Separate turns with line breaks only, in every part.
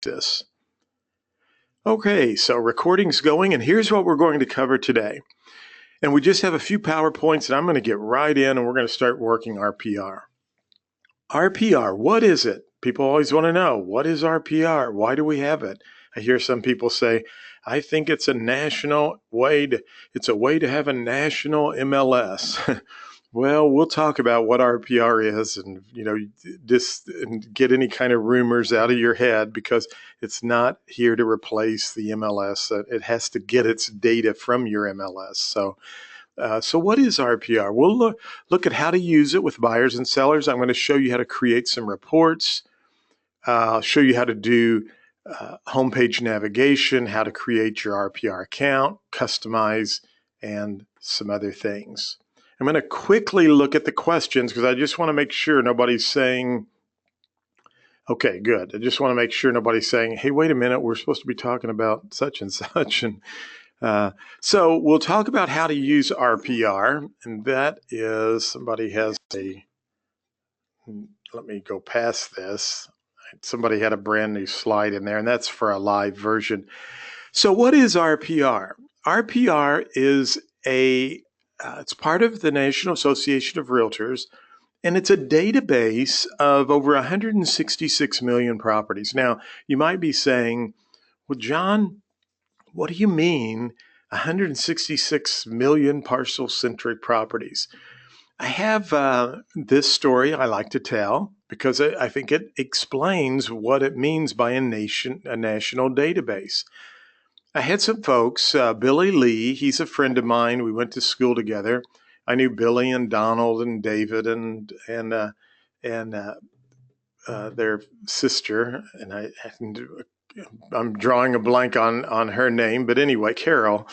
this. Okay, so recording's going, and here's what we're going to cover today. And we just have a few PowerPoints, and I'm going to get right in, and we're going to start working RPR. RPR, what is it? People always want to know, what is RPR? Why do we have it? I hear some people say, I think it's a it's a way to have a national MLS. Well, we'll talk about what RPR is and, and get any kind of rumors out of your head, because it's not here to replace the MLS. It has to get its data from your MLS. So what is RPR? We'll look at how to use it with buyers and sellers. I'm going to show you how to create some reports. I'll show you how to do homepage navigation, how to create your RPR account, customize, and some other things. I'm going to quickly look at the questions because I just want to make sure nobody's saying, okay, good. I just want to make sure nobody's saying, hey, wait a minute, we're supposed to be talking about such and such. And so we'll talk about how to use RPR. And that is, somebody has let me go past this. Somebody had a brand new slide in there, and that's for a live version. So what is RPR? RPR is it's part of the National Association of Realtors, and it's a database of over 166 million properties. Now, you might be saying, well, John, what do you mean 166 million parcel-centric properties? I have this story I like to tell because I think it explains what it means by a national database. I had some folks, Billy Lee, he's a friend of mine. We went to school together. I knew Billy and Donald and David and their sister, and I'm drawing a blank on her name, but anyway, Carol,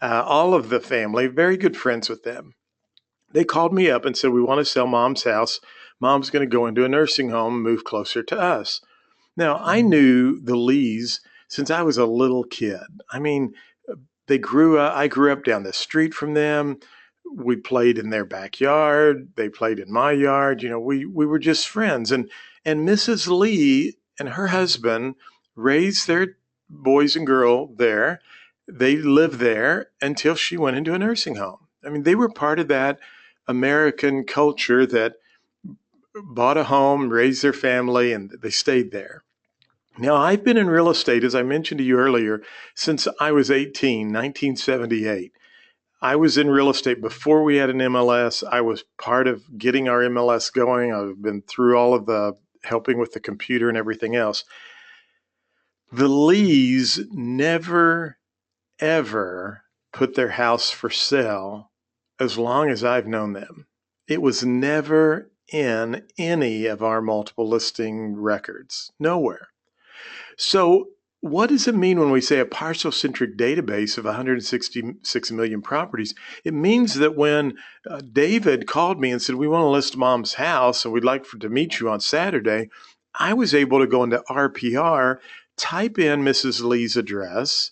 all of the family, very good friends with them. They called me up and said, we want to sell Mom's house. Mom's going to go into a nursing home, move closer to us. Now, I knew the Lees since I was a little kid. I mean, I grew up down the street from them. We played in their backyard. They played in my yard. We were just friends. And Mrs. Lee and her husband raised their boys and girl there. They lived there until she went into a nursing home. I mean, they were part of that American culture that bought a home, raised their family, and they stayed there. Now, I've been in real estate, as I mentioned to you earlier, since I was 18, 1978. I was in real estate before we had an MLS. I was part of getting our MLS going. I've been through all of the helping with the computer and everything else. The Lees never, ever put their house for sale as long as I've known them. It was never in any of our multiple listing records, nowhere. So what does it mean when we say a parcel-centric database of 166 million properties? It means that when David called me and said, we want to list Mom's house and we'd like to meet you on Saturday, I was able to go into RPR, type in Mrs. Lee's address,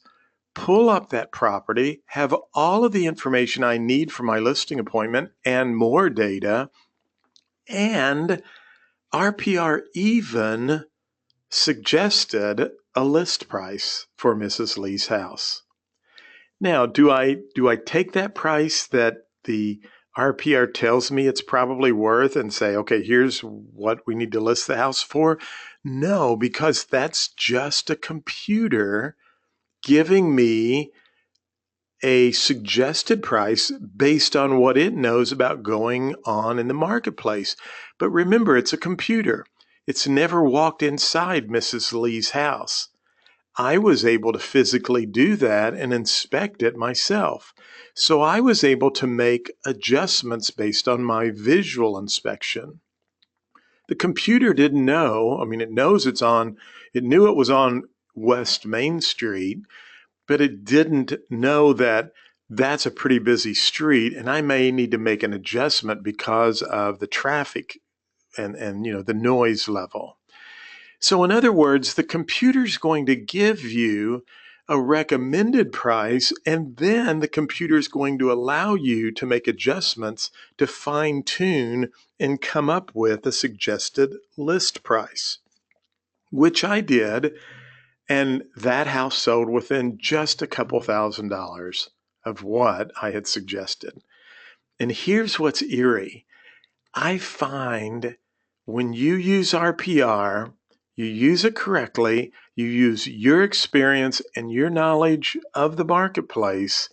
pull up that property, have all of the information I need for my listing appointment and more data, and RPR even suggested a list price for Mrs. Lee's house. Now, do I take that price that the RPR tells me it's probably worth and say, okay, here's what we need to list the house for? No, because that's just a computer giving me a suggested price based on what it knows about going on in the marketplace. But remember, it's a computer. It's never walked inside Mrs. Lee's house. I was able to physically do that and inspect it myself. So I was able to make adjustments based on my visual inspection. The computer didn't know. I mean, it knew it was on West Main Street, but it didn't know that that's a pretty busy street and I may need to make an adjustment because of the traffic and the noise level. So in other words, the computer's going to give you a recommended price, and then the computer is going to allow you to make adjustments to fine tune and come up with a suggested list price, which I did. And that house sold within just a couple $1,000s of what I had suggested. And here's what's eerie. I find when you use RPR, you use it correctly, you use your experience and your knowledge of the marketplace,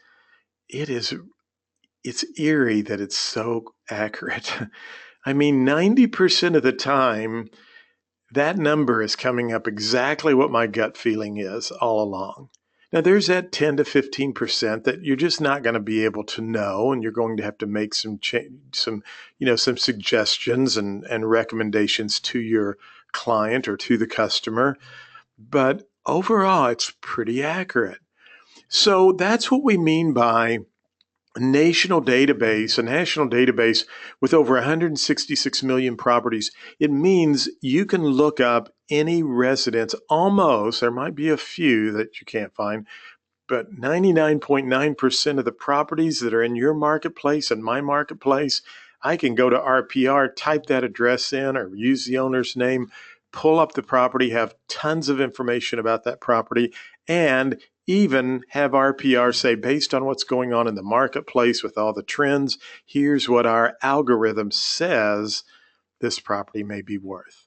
it's eerie that it's so accurate. I mean, 90% of the time, that number is coming up exactly what my gut feeling is all along. Now, there's that 10 to 15% that you're just not going to be able to know, and you're going to have to make some suggestions and recommendations to your client or to the customer. But overall, it's pretty accurate. So that's what we mean by a national database with over 166 million properties. It means you can look up any residence almost. There might be a few that you can't find, but 99.9% of the properties that are in your marketplace and my marketplace, I can go to RPR, type that address in or use the owner's name, pull up the property, have tons of information about that property, and even have RPR say, based on what's going on in the marketplace with all the trends, here's what our algorithm says this property may be worth.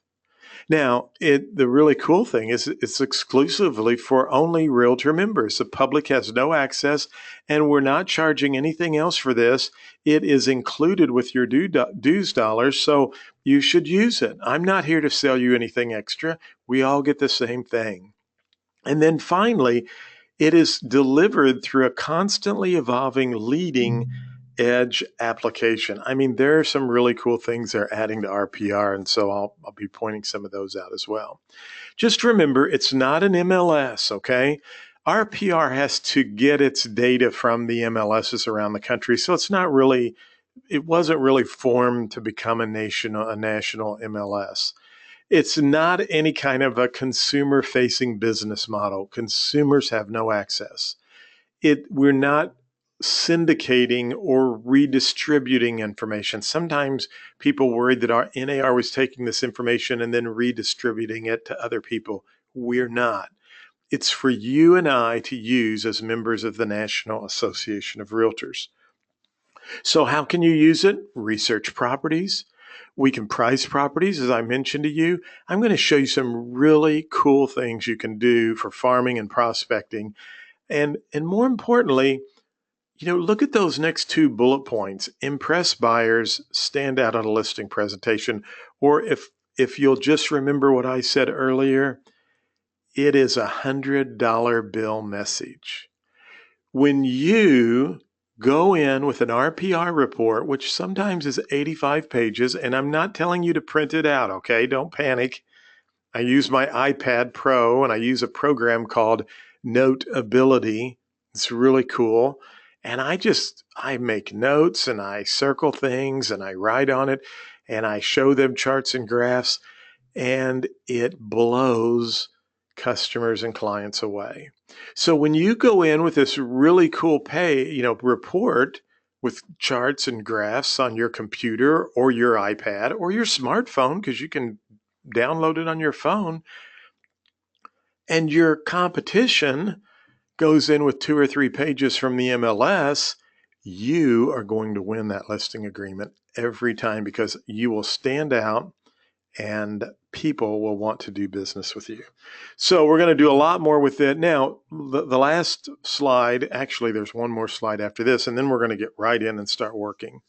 Now, the really cool thing is it's exclusively for only Realtor members. The public has no access, and we're not charging anything else for this. It is included with your dues dollars, so you should use it. I'm not here to sell you anything extra. We all get the same thing. And then finally, it is delivered through a constantly evolving leading edge application. I mean, there are some really cool things they're adding to RPR, and so I'll be pointing some of those out as well. Just remember, it's not an MLS, okay? RPR has to get its data from the MLSs around the country, so it wasn't really formed to become a national MLS. It's not any kind of a consumer-facing business model. Consumers have no access. We're not syndicating or redistributing information. Sometimes people worried that our NAR was taking this information and then redistributing it to other people. We're not. It's for you and I to use as members of the National Association of Realtors. So how can you use it? Research properties. We can price properties, as I mentioned to you. I'm going to show you some really cool things you can do for farming and prospecting. And more importantly, look at those next two bullet points. Impress buyers, stand out on a listing presentation. Or if you'll just remember what I said earlier, it is a $100 bill message. When you go in with an RPR report, which sometimes is 85 pages, and I'm not telling you to print it out, okay? Don't panic. I use my iPad Pro, and I use a program called Notability. It's really cool. And I make notes, and I circle things, and I write on it, and I show them charts and graphs, and it blows customers and clients away. So when you go in with this really cool report with charts and graphs on your computer or your iPad or your smartphone, because you can download it on your phone, and your competition goes in with 2 or 3 pages from the MLS, you are going to win that listing agreement every time because you will stand out and people will want to do business with you. So we're going to do a lot more with it. Now, the last slide, actually, there's one more slide after this, and then we're going to get right in and start working.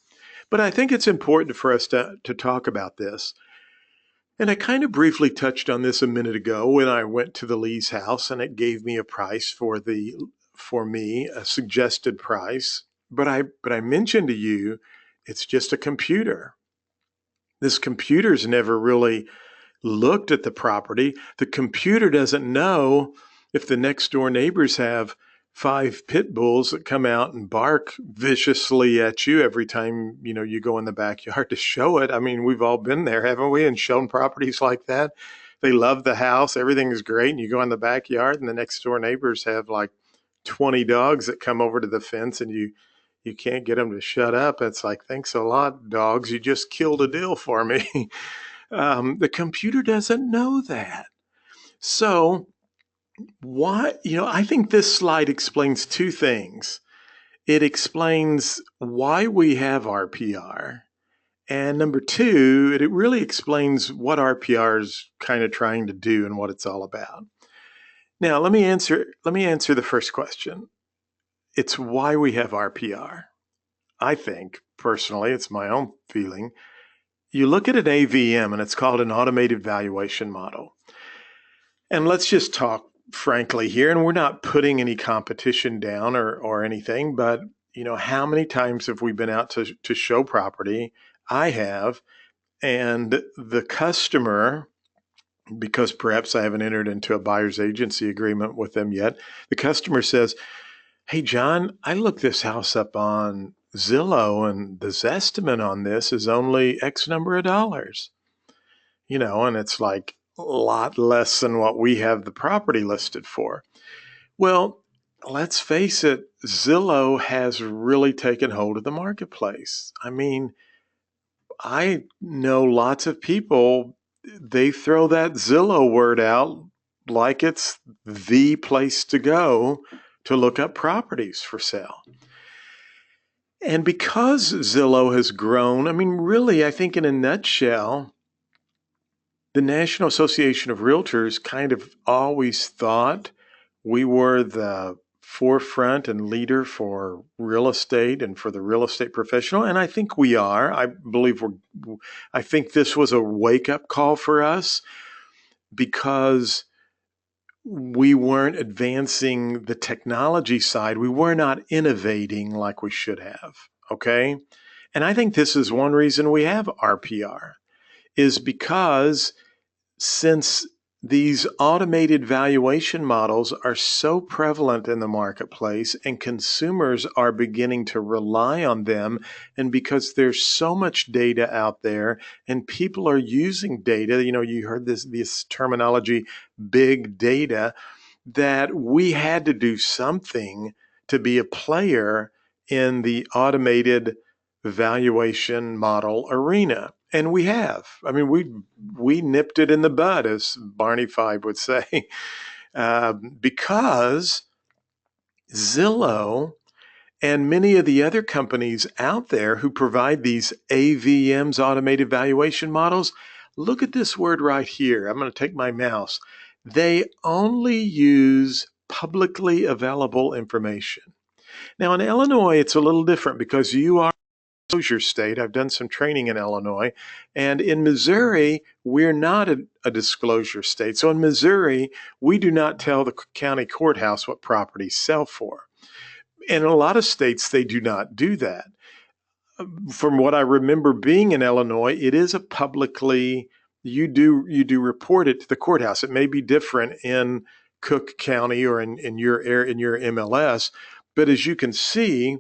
But I think it's important for us to talk about this. And I kind of briefly touched on this a minute ago when I went to the Lee's house, and it gave me a price for me, a suggested price. But I mentioned to you, it's just a computer. This computer's never really looked at the property. The computer doesn't know if the next door neighbors have 5 pit bulls that come out and bark viciously at you every time, you go in the backyard to show it. I mean, we've all been there, haven't we? And shown properties like that. They love the house. Everything is great. And you go in the backyard and the next door neighbors have like 20 dogs that come over to the fence and you can't get them to shut up. It's like, thanks a lot, dogs. You just killed a deal for me. The computer doesn't know that. So Why, I think this slide explains two things. It explains why we have RPR. And number two, it really explains what RPR is kind of trying to do and what it's all about. Now, let me answer the first question. It's why we have RPR. I think, personally, it's my own feeling. You look at an AVM and it's called an automated valuation model. And let's just talk frankly here, and we're not putting any competition down or anything, but how many times have we been out to show property? I have, and the customer, because perhaps I haven't entered into a buyer's agency agreement with them yet, the customer says, "Hey, John, I looked this house up on Zillow and the estimate on this is only X number of dollars." And it's like a lot less than what we have the property listed for. Well, let's face it, Zillow has really taken hold of the marketplace. I mean, I know lots of people, they throw that Zillow word out like it's the place to go to look up properties for sale. And because Zillow has grown, I mean, really, I think in a nutshell, the National Association of Realtors kind of always thought we were the forefront and leader for real estate and for the real estate professional. And I think we are. I think this was a wake-up call for us because we weren't advancing the technology side. We were not innovating like we should have. Okay. And I think this is one reason we have RPR, is because since these automated valuation models are so prevalent in the marketplace and consumers are beginning to rely on them, and because there's so much data out there and people are using data, you heard this terminology, big data, that we had to do something to be a player in the automated valuation model arena. And we have. I mean, we nipped it in the bud, as Barney Five would say, because Zillow and many of the other companies out there who provide these AVMs, automated valuation models, look at this word right here. I'm going to take my mouse. They only use publicly available information. Now, in Illinois, it's a little different because you are disclosure state. I've done some training in Illinois. And in Missouri, we're not a disclosure state. So in Missouri, we do not tell the county courthouse what properties sell for. And in a lot of states, they do not do that. From what I remember being in Illinois, it is a publicly, you do report it to the courthouse. It may be different in Cook County or in your MLS, but as you can see,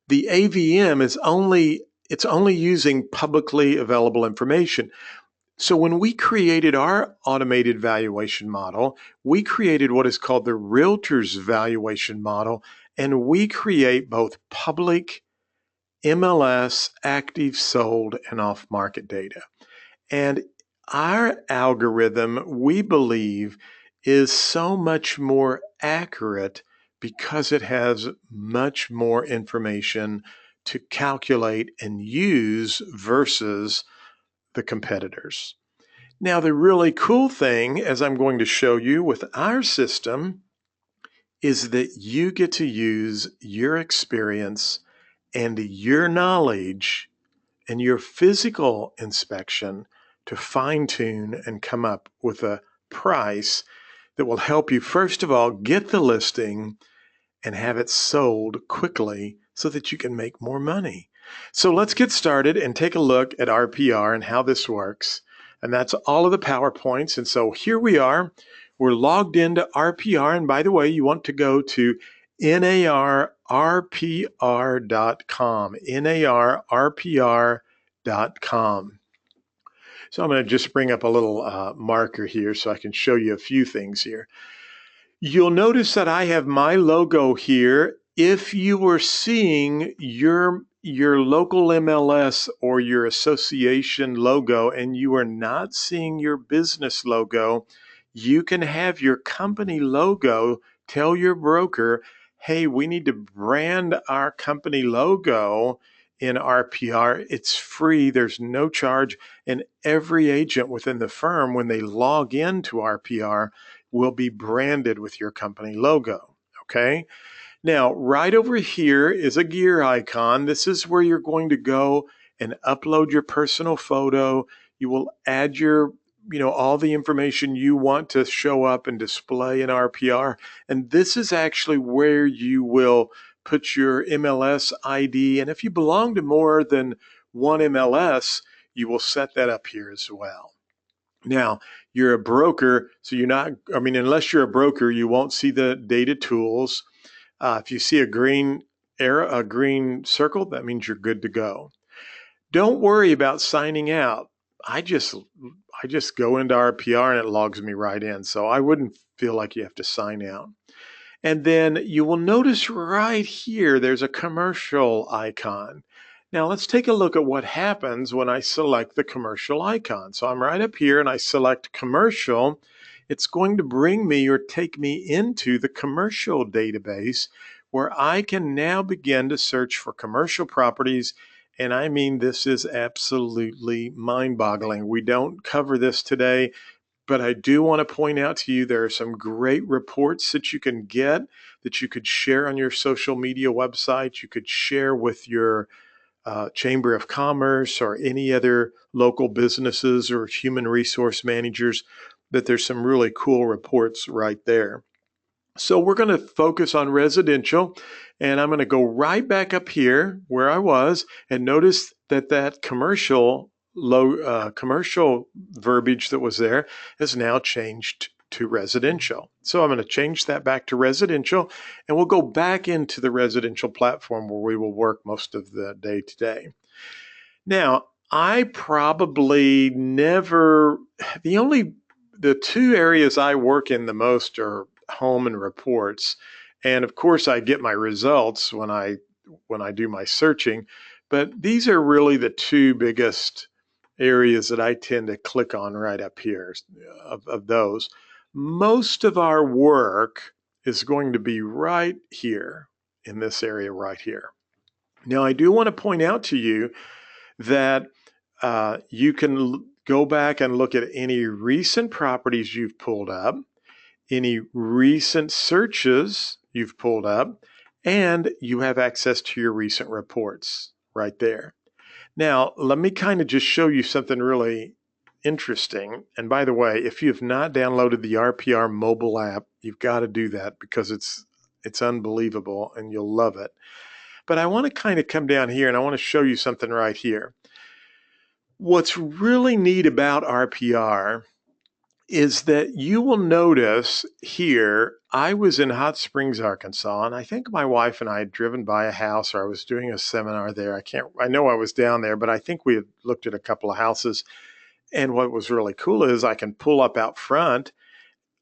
the AVM is only using publicly available information. So when we created our automated valuation model, we created what is called the REALTORS valuation model, and we create both public, MLS, active, sold, and off-market data. And our algorithm, we believe, is so much more accurate because it has much more information to calculate and use versus the competitors. Now, the really cool thing, as I'm going to show you with our system, is that you get to use your experience and your knowledge and your physical inspection to fine-tune and come up with a price that will help you, first of all, get the listing and have it sold quickly so that you can make more money. So let's get started and take a look at RPR and how this works. And that's all of the PowerPoints. And so here we are. We're logged into RPR. And by the way, you want to go to narrpr.com, narrpr.com. So I'm going to just bring up a little marker here so I can show you a few things here. You'll notice that I have my logo here. If you were seeing your local MLS or your association logo and you are not seeing your business logo, you can have your company logo. Tell your broker, hey, we need to brand our company logo in RPR. It's free, there's no charge, and every agent within the firm, when they log into RPR, will be branded with your company logo. Okay? Now, right over here is a gear icon. This is where you're going to go and upload your personal photo. You will add your, all the information you want to show up and display in RPR. And this is actually where you will put your MLS ID. And if you belong to more than one MLS, you will set that up here as well. Now, you're a broker, so unless you're a broker, you won't see the data tools. If you see a green arrow, a green circle, that means you're good to go. Don't worry about signing out. I just go into RPR and it logs me right in. So I wouldn't feel like you have to sign out. And then you will notice right here, there's a commercial icon. Now let's take a look at what happens when I select the commercial icon. So I'm right up here and I select commercial. It's going to bring me or take me into the commercial database where I can now begin to search for commercial properties. And I mean, this is absolutely mind-boggling. We don't cover this today, but I do want to point out to you there are some great reports that you can get that you could share on your social media website. You could share with your Chamber of Commerce or any other local businesses or human resource managers, but there's some really cool reports right there. So we're going to focus on residential, and I'm going to go right back up here where I was, and notice that commercial verbiage that was there has now changed to residential. So I'm going to change that back to residential, and we'll go back into the residential platform where we will work most of the day today. Now, I probably never, the two areas I work in the most are home and reports. And of course, I get my results when I do my searching, but these are really the two biggest areas that I tend to click on right up here of those. Most of our work is going to be right here in this area right here. Now, I do want to point out to you that you can go back and look at any recent properties you've pulled up, any recent searches you've pulled up, and you have access to your recent reports right there. Now, let me kind of just show you something really interesting. And by the way, if you have not downloaded the RPR mobile app, you've got to do that because it's unbelievable and you'll love it. But I want to kind of come down here and I want to show you something right here. What's really neat about RPR is that you will notice here, I was in Hot Springs, Arkansas, and I think my wife and I had driven by a house, or I was doing a seminar there. I know I was down there, but I think we had looked at a couple of houses. And what was really cool is I can pull up out front,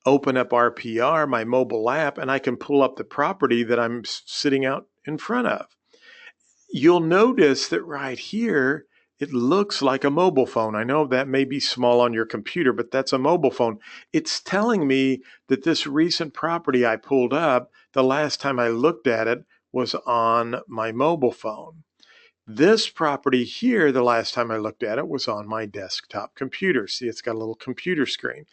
open up RPR, my mobile app, and I can pull up the property that I'm sitting out in front of. You'll notice that right here, it looks like a mobile phone. I know that may be small on your computer, but that's a mobile phone. It's telling me that this recent property I pulled up, the last time I looked at it was on my mobile phone. This property here, the last time I looked at it was on my desktop computer. See, it's got a little computer screen.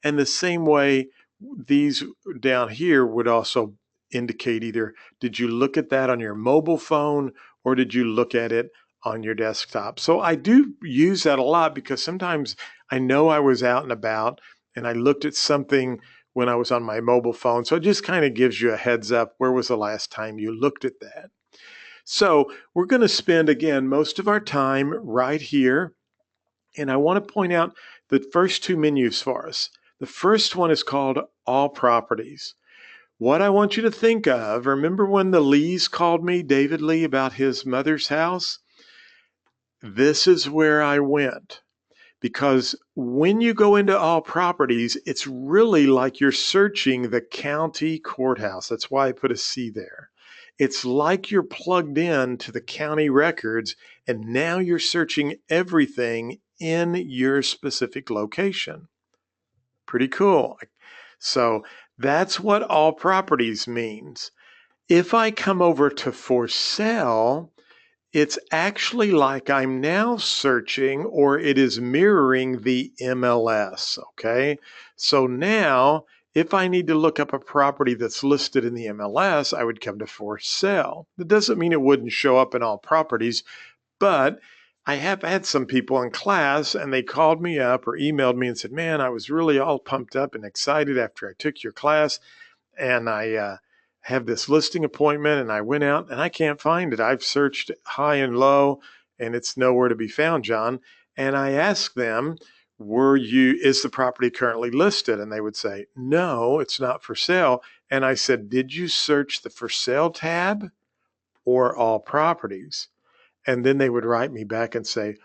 And the same way, these down here would also indicate either did you look at that on your mobile phone or did you look at it on your desktop? So I do use that a lot because sometimes I know I was out and about and I looked at something when I was on my mobile phone. So it just kind of gives you a heads up. Where was the last time you looked at that? So we're going to spend, again, most of our time right here. And I want to point out the first two menus for us. The first one is called All Properties. What I want you to think of, remember when the Lees called me, David Lee, about his mother's house? This is where I went. Because when you go into All Properties, it's really like you're searching the county courthouse. That's why I put a C there. It's like you're plugged in to the county records, and now you're searching everything in your specific location. Pretty cool. So that's what all properties means. If I come over to for sale, it's actually like I'm now searching, or it is mirroring the MLS, okay? So now, if I need to look up a property that's listed in the MLS, I would come to for sale. That doesn't mean it wouldn't show up in all properties, but I have had some people in class and they called me up or emailed me and said, man, I was really all pumped up and excited after I took your class, and I have this listing appointment, and I went out and I can't find it. I've searched high and low and it's nowhere to be found, John. And I asked them, is the property currently listed? And they would say, no, it's not for sale. And I said, did you search the for sale tab or all properties? And then they would write me back and say,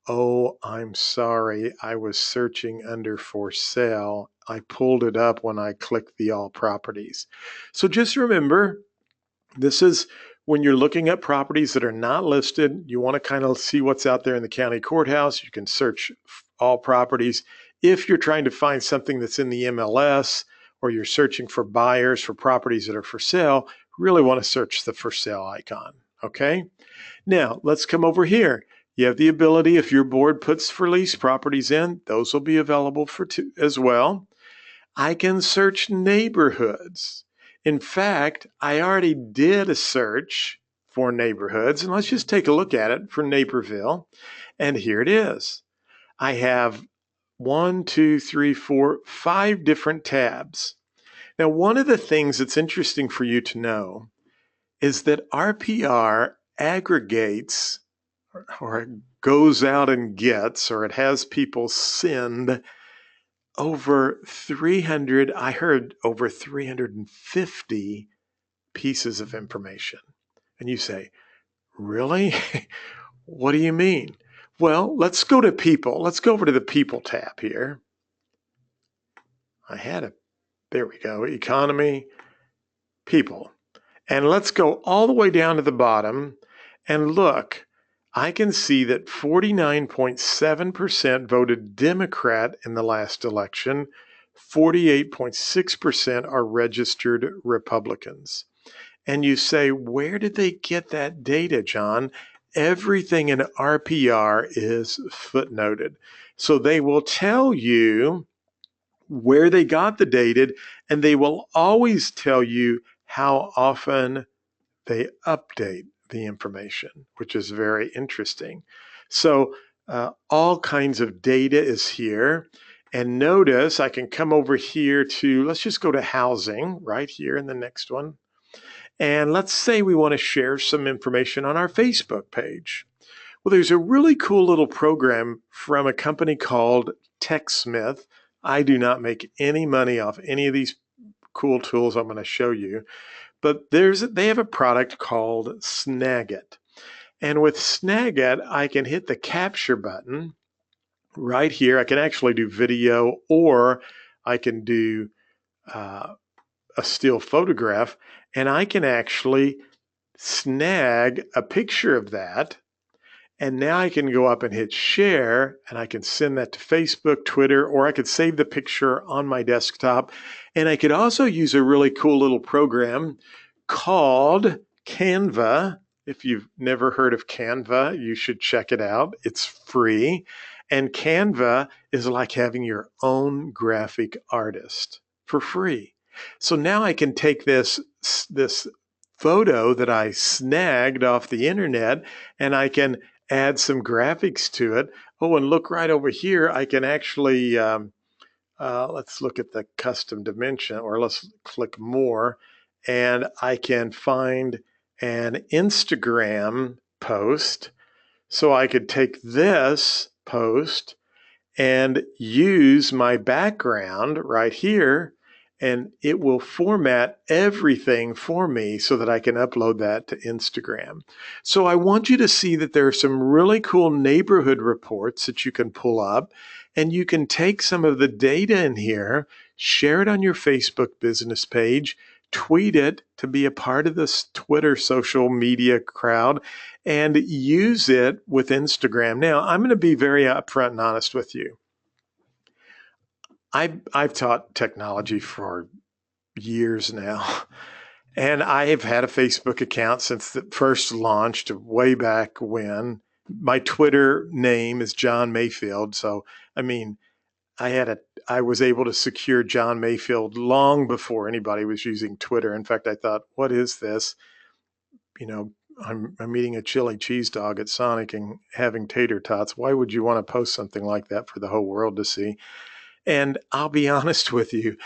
oh, I'm sorry, I was searching under for sale. I pulled it up when I clicked the all properties. So just remember, this is when you're looking at properties that are not listed, you want to kind of see what's out there in the county courthouse. You can search all properties. If you're trying to find something that's in the MLS, or you're searching for buyers for properties that are for sale, really want to search the for sale icon, okay? Now, let's come over here. You have the ability, if your board puts for lease properties in, those will be available as well. I can search neighborhoods. In fact, I already did a search for neighborhoods, and let's just take a look at it for Naperville. And here it is. I have 5 different tabs. Now, one of the things that's interesting for you to know is that RPR aggregates, or it goes out and gets, or it has people send over 300, I heard over 350 pieces of information. And you say, really? What do you mean? Well, let's go to people. Let's go over to the people tab here. There we go, economy, people. And let's go all the way down to the bottom and look. I can see that 49.7% voted Democrat in the last election. 48.6% are registered Republicans. And you say, where did they get that data, John? Everything in RPR is footnoted. So they will tell you where they got the data, and they will always tell you how often they update the information, which is very interesting. So all kinds of data is here. And notice I can come over here to, let's just go to housing right here in the next one. And let's say we want to share some information on our Facebook page. Well, there's a really cool little program from a company called TechSmith. I do not make any money off any of these cool tools I'm going to show you. But they have a product called Snagit. And with Snagit, I can hit the capture button right here. I can actually do video, or I can do a still photograph, and I can actually snag a picture of that. And now I can go up and hit share, and I can send that to Facebook, Twitter, or I could save the picture on my desktop. And I could also use a really cool little program called Canva. If you've never heard of Canva, you should check it out. It's free. And Canva is like having your own graphic artist for free. So now I can take this photo that I snagged off the internet, and I can add some graphics to it. Oh, and look right over here. I can actually, let's look at the custom dimension, or let's click more, and I can find an Instagram post. So I could take this post and use my background right here, and it will format everything for me so that I can upload that to Instagram. So I want you to see that there are some really cool neighborhood reports that you can pull up, and you can take some of the data in here, share it on your Facebook business page, tweet it to be a part of this Twitter social media crowd, and use it with Instagram. Now, I'm going to be very upfront and honest with you. I've taught technology for years now. And I have had a Facebook account since it first launched way back when. My Twitter name is John Mayfield. So, I mean, I was able to secure John Mayfield long before anybody was using Twitter. In fact, I thought, what is this? You know, I'm eating a chili cheese dog at Sonic and having tater tots. Why would you want to post something like that for the whole world to see? And I'll be honest with you,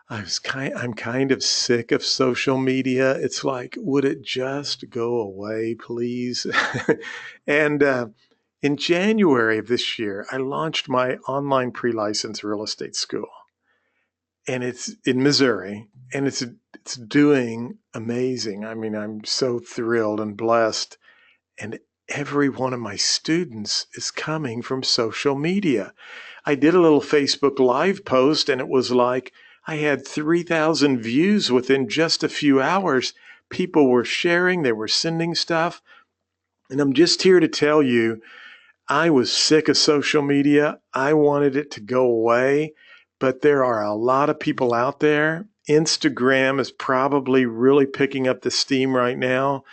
I'm kind of sick of social media. It's like, would it just go away, please? And in January of this year, I launched my online pre-license real estate school, and it's in Missouri, and it's doing amazing. I mean, I'm so thrilled and blessed, and every one of my students is coming from social media. I did a little Facebook Live post, and it was like I had 3,000 views within just a few hours. People were sharing, they were sending stuff. And I'm just here to tell you, I was sick of social media. I wanted it to go away, but there are a lot of people out there. Instagram is probably really picking up the steam right now.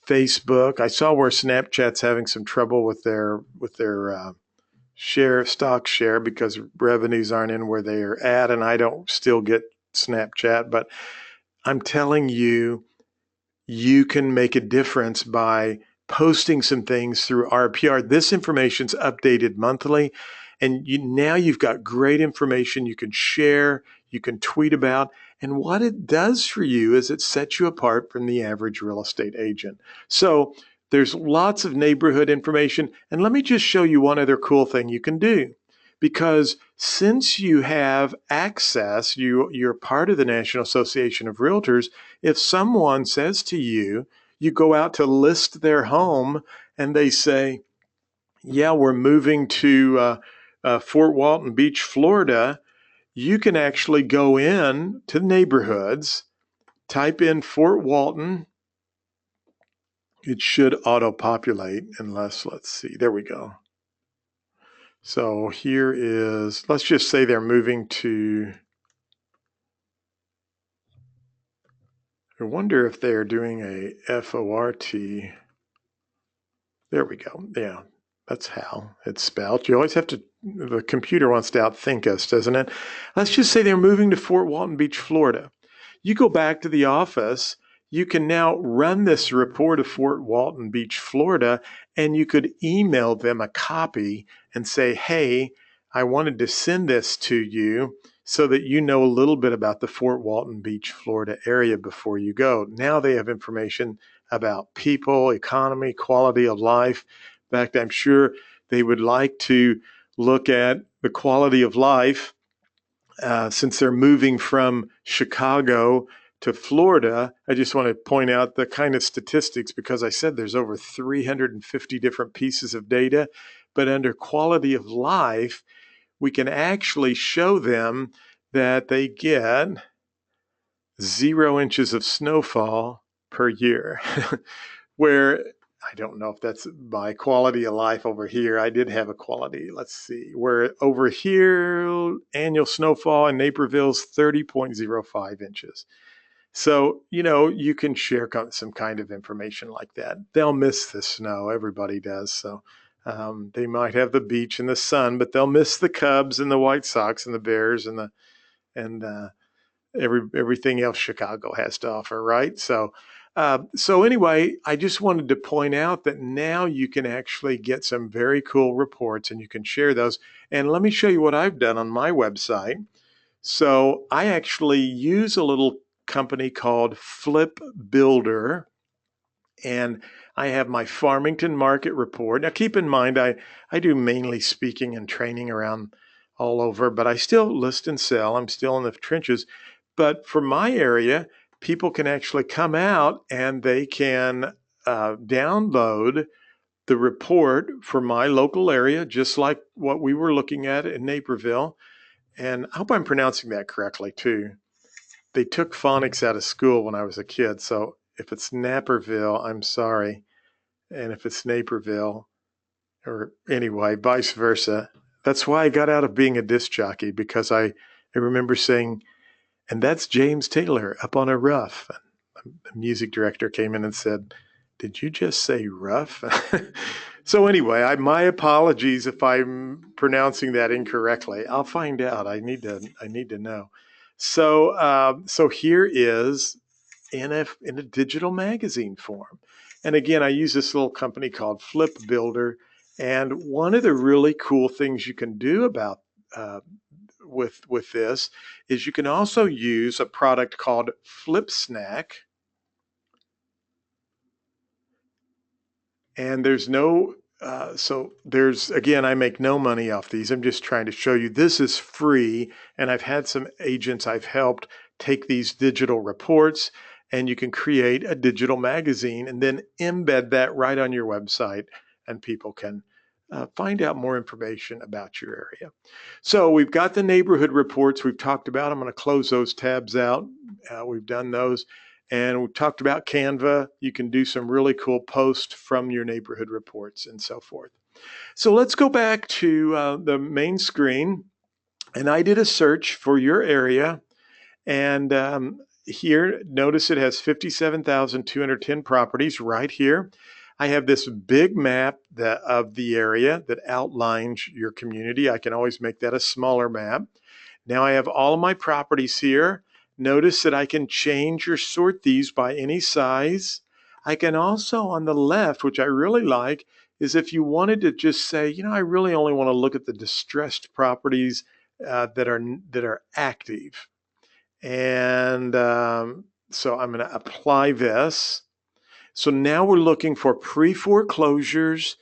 Facebook, I saw where Snapchat's having some trouble with their stock share because revenues aren't in where they are at, and I don't still get Snapchat, but I'm telling you, you can make a difference by posting some things through RPR. This information's updated monthly, and now you've got great information you can share, you can tweet about, and what it does for you is it sets you apart from the average real estate agent. So there's lots of neighborhood information, and let me just show you one other cool thing you can do. Because since you have access, you're part of the National Association of Realtors, if someone says to you, you go out to list their home and they say, yeah, we're moving to Fort Walton Beach, Florida, you can actually go in to neighborhoods, type in Fort Walton. It should auto-populate unless, let's see, there we go. So here is, let's just say they're moving to, I wonder if they're doing a FORT. There we go. Yeah, that's how it's spelled. You always have to, the computer wants to outthink us, doesn't it? Let's just say they're moving to Fort Walton Beach, Florida. You go back to the office, you can now run this report of Fort Walton Beach, Florida, and you could email them a copy and say, hey, I wanted to send this to you so that you know a little bit about the Fort Walton Beach, Florida area before you go. Now they have information about people, economy, quality of life. In fact, I'm sure they would like to look at the quality of life since they're moving from Chicago to Florida. I just want to point out the kind of statistics because I said there's over 350 different pieces of data, but under quality of life, we can actually show them that they get 0 inches of snowfall per year, where I don't know if that's my quality of life over here. I did have a quality. Let's see. Where over here, annual snowfall in Naperville is 30.05 inches. So, you can share some kind of information like that. They'll miss the snow. Everybody does. So they might have the beach and the sun, but they'll miss the Cubs and the White Sox and the Bears and everything else Chicago has to offer, right? So anyway, I just wanted to point out that now you can actually get some very cool reports and you can share those. And let me show you what I've done on my website. So I actually use a little company called Flip Builder, and I have my Farmington market report. Now keep in mind, I do mainly speaking and training around all over, but I still list and sell. I'm still in the trenches. But for my area, people can actually come out and they can download the report for my local area, just like what we were looking at in Naperville. And I hope I'm pronouncing that correctly too. They took phonics out of school when I was a kid. So if it's Naperville, I'm sorry. And if it's Naperville, or anyway, vice versa, That's why I got out of being a disc jockey, because I remember saying, and that's James Taylor up on a rough. The music director came in and said, "Did you just say rough?" So anyway, my apologies if I'm pronouncing that incorrectly. I'll find out. I need to know. So here is in a digital magazine form. And again, I use this little company called Flip Builder. And one of the really cool things you can do about with this is you can also use a product called Flip Snack. And there's no, so there's, again, I make no money off these. I'm just trying to show you this is free. And I've had some agents I've helped take these digital reports, and you can create a digital magazine and then embed that right on your website, and people can find out more information about your area. So we've got the neighborhood reports we've talked about. I'm going to close those tabs out. We've done those. And we talked about Canva. You can do some really cool posts from your neighborhood reports and so forth. So let's go back to the main screen. And I did a search for your area. And here, notice it has 57,210 properties right here. I have this big map of the area that outlines your community. I can always make that a smaller map. Now I have all of my properties here. Notice that I can change or sort these by any size. I can also, on the left, which I really like, is if you wanted to just say, you know, I really only want to look at the distressed properties that are active. And so I'm going to apply this. So now we're looking for pre-foreclosures,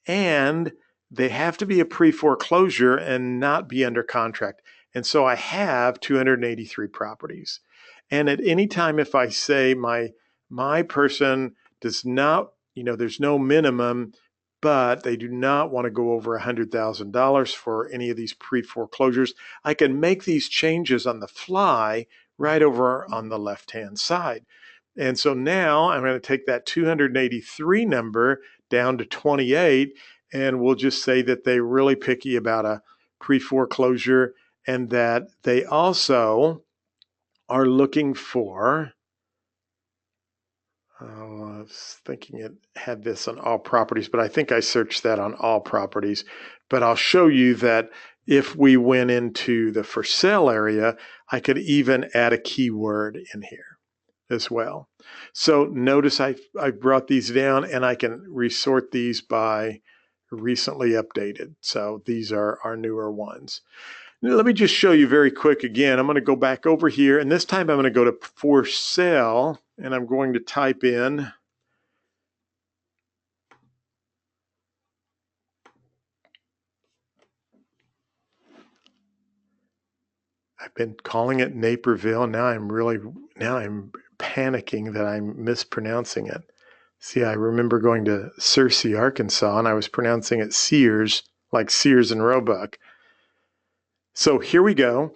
and they have to be a pre-foreclosure and not be under contract. And so I have 283 properties. And at any time, if I say my person does not, you know, there's no minimum, but they do not want to go over $100,000 for any of these pre-foreclosures, I can make these changes on the fly right over on the left-hand side. And so now I'm going to take that 283 number down to 28, and we'll just say that they're really picky about a pre-foreclosure, and that they also are looking for, I was thinking it had this on all properties, but I think I searched that on all properties. But I'll show you that if we went into the for sale area, I could even add a keyword in here as well. So notice I brought these down, and I can resort these by recently updated. So these are our newer ones. Let me just show you very quick again. I'm going to go back over here, and this time I'm going to go to for sale, and I'm going to type in I've been calling it Naperville. Now I'm panicking that I'm mispronouncing it. See, I remember going to Searcy, Arkansas, and I was pronouncing it Sears, like Sears and Roebuck. So here we go.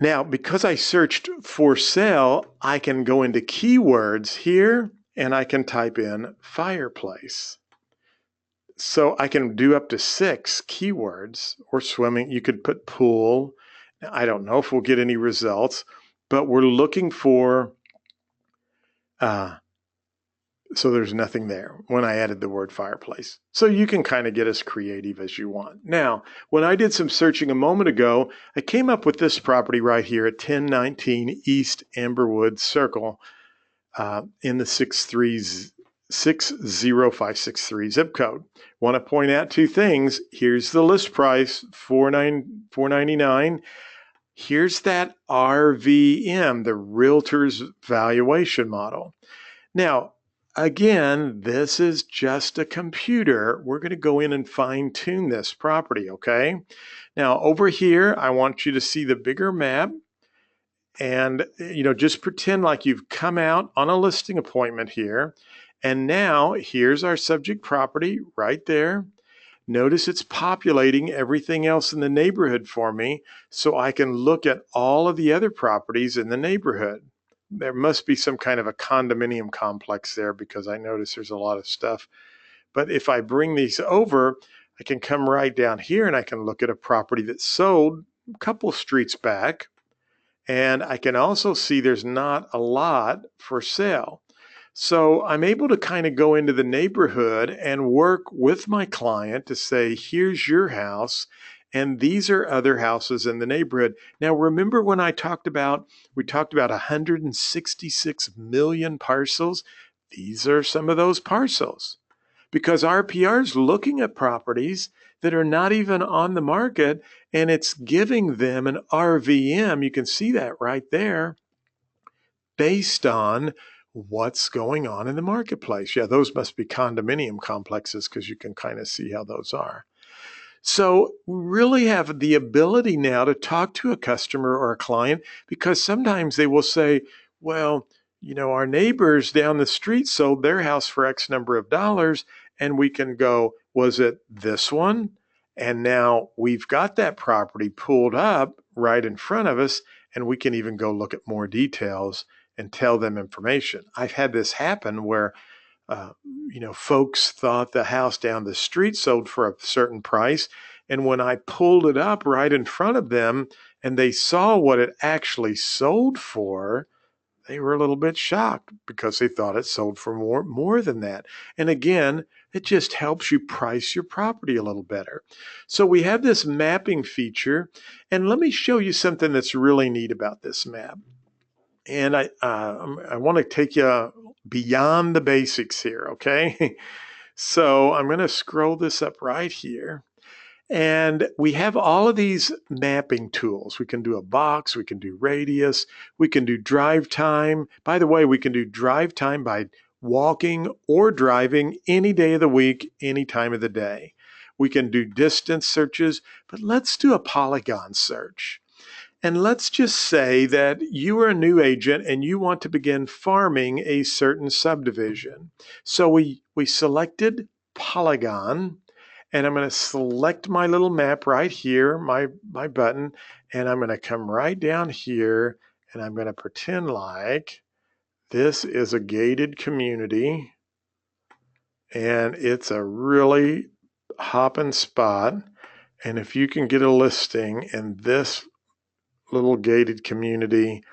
Now, because I searched for sale, I can go into keywords here, and I can type in fireplace. So I can do up to 6 keywords, or swimming. You could put pool. I don't know if we'll get any results, but we're looking for, so there's nothing there when I added the word fireplace. So you can kind of get as creative as you want. Now, when I did some searching a moment ago, I came up with this property right here at 1019 East Amberwood Circle in the 60563 zip code. Want to point out 2 things. Here's the list price, $499. Here's that RVM, the Realtors Valuation Model. Now, again, this is just a computer. We're going to go in and fine tune this property, okay? Now, over here, I want you to see the bigger map. And, you know, just pretend like you've come out on a listing appointment here. And now here's our subject property right there. Notice it's populating everything else in the neighborhood for me, so I can look at all of the other properties in the neighborhood. There must be some kind of a condominium complex there, because I notice there's a lot of stuff. But if I bring these over, I can come right down here and I can look at a property that sold a couple streets back. And I can also see there's not a lot for sale. So I'm able to kind of go into the neighborhood and work with my client to say, here's your house, and these are other houses in the neighborhood. Now, remember when we talked about 166 million parcels? These are some of those parcels because RPR is looking at properties that are not even on the market, and it's giving them an RVM. You can see that right there based on what's going on in the marketplace. Yeah, those must be condominium complexes because you can kind of see how those are. So we really have the ability now to talk to a customer or a client because sometimes they will say, well, our neighbors down the street sold their house for X number of dollars. And we can go, was it this one? And now we've got that property pulled up right in front of us, and we can even go look at more details and tell them information. I've had this happen where folks thought the house down the street sold for a certain price. And when I pulled it up right in front of them and they saw what it actually sold for, they were a little bit shocked because they thought it sold for more than that. And again, it just helps you price your property a little better. So we have this mapping feature, and let me show you something that's really neat about this map. And I want to take you beyond the basics here, okay? So I'm going to scroll this up right here. And we have all of these mapping tools. We can do a box, we can do radius, we can do drive time. By the way, we can do drive time by walking or driving any day of the week, any time of the day. We can do distance searches, but let's do a polygon search. And let's just say that you are a new agent and you want to begin farming a certain subdivision. So we selected polygon, and I'm going to select my little map right here, my button, and I'm going to come right down here and I'm going to pretend like this is a gated community and it's a really hopping spot. And if you can get a listing in this little gated community,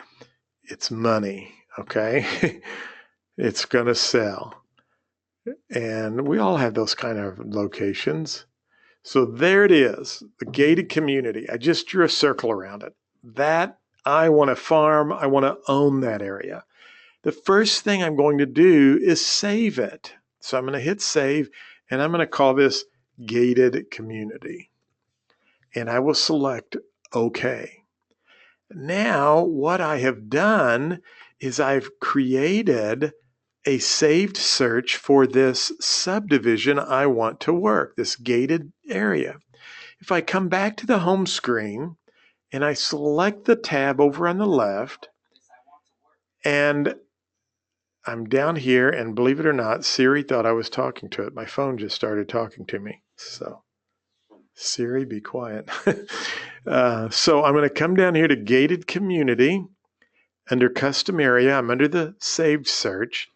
it's money, okay? It's going to sell. And we all have those kind of locations. So there it is, the gated community. I just drew a circle around it. That I want to farm, I want to own that area. The first thing I'm going to do is save it. So I'm going to hit save, and I'm going to call this gated community. And I will select OK. Now, what I have done is I've created a saved search for this subdivision I want to work, this gated area. If I come back to the home screen and I select the tab over on the left, and I'm down here, and believe it or not, Siri thought I was talking to it. My phone just started talking to me. So Siri, be quiet. So I'm going to come down here to gated community. Under custom area, I'm under the saved search,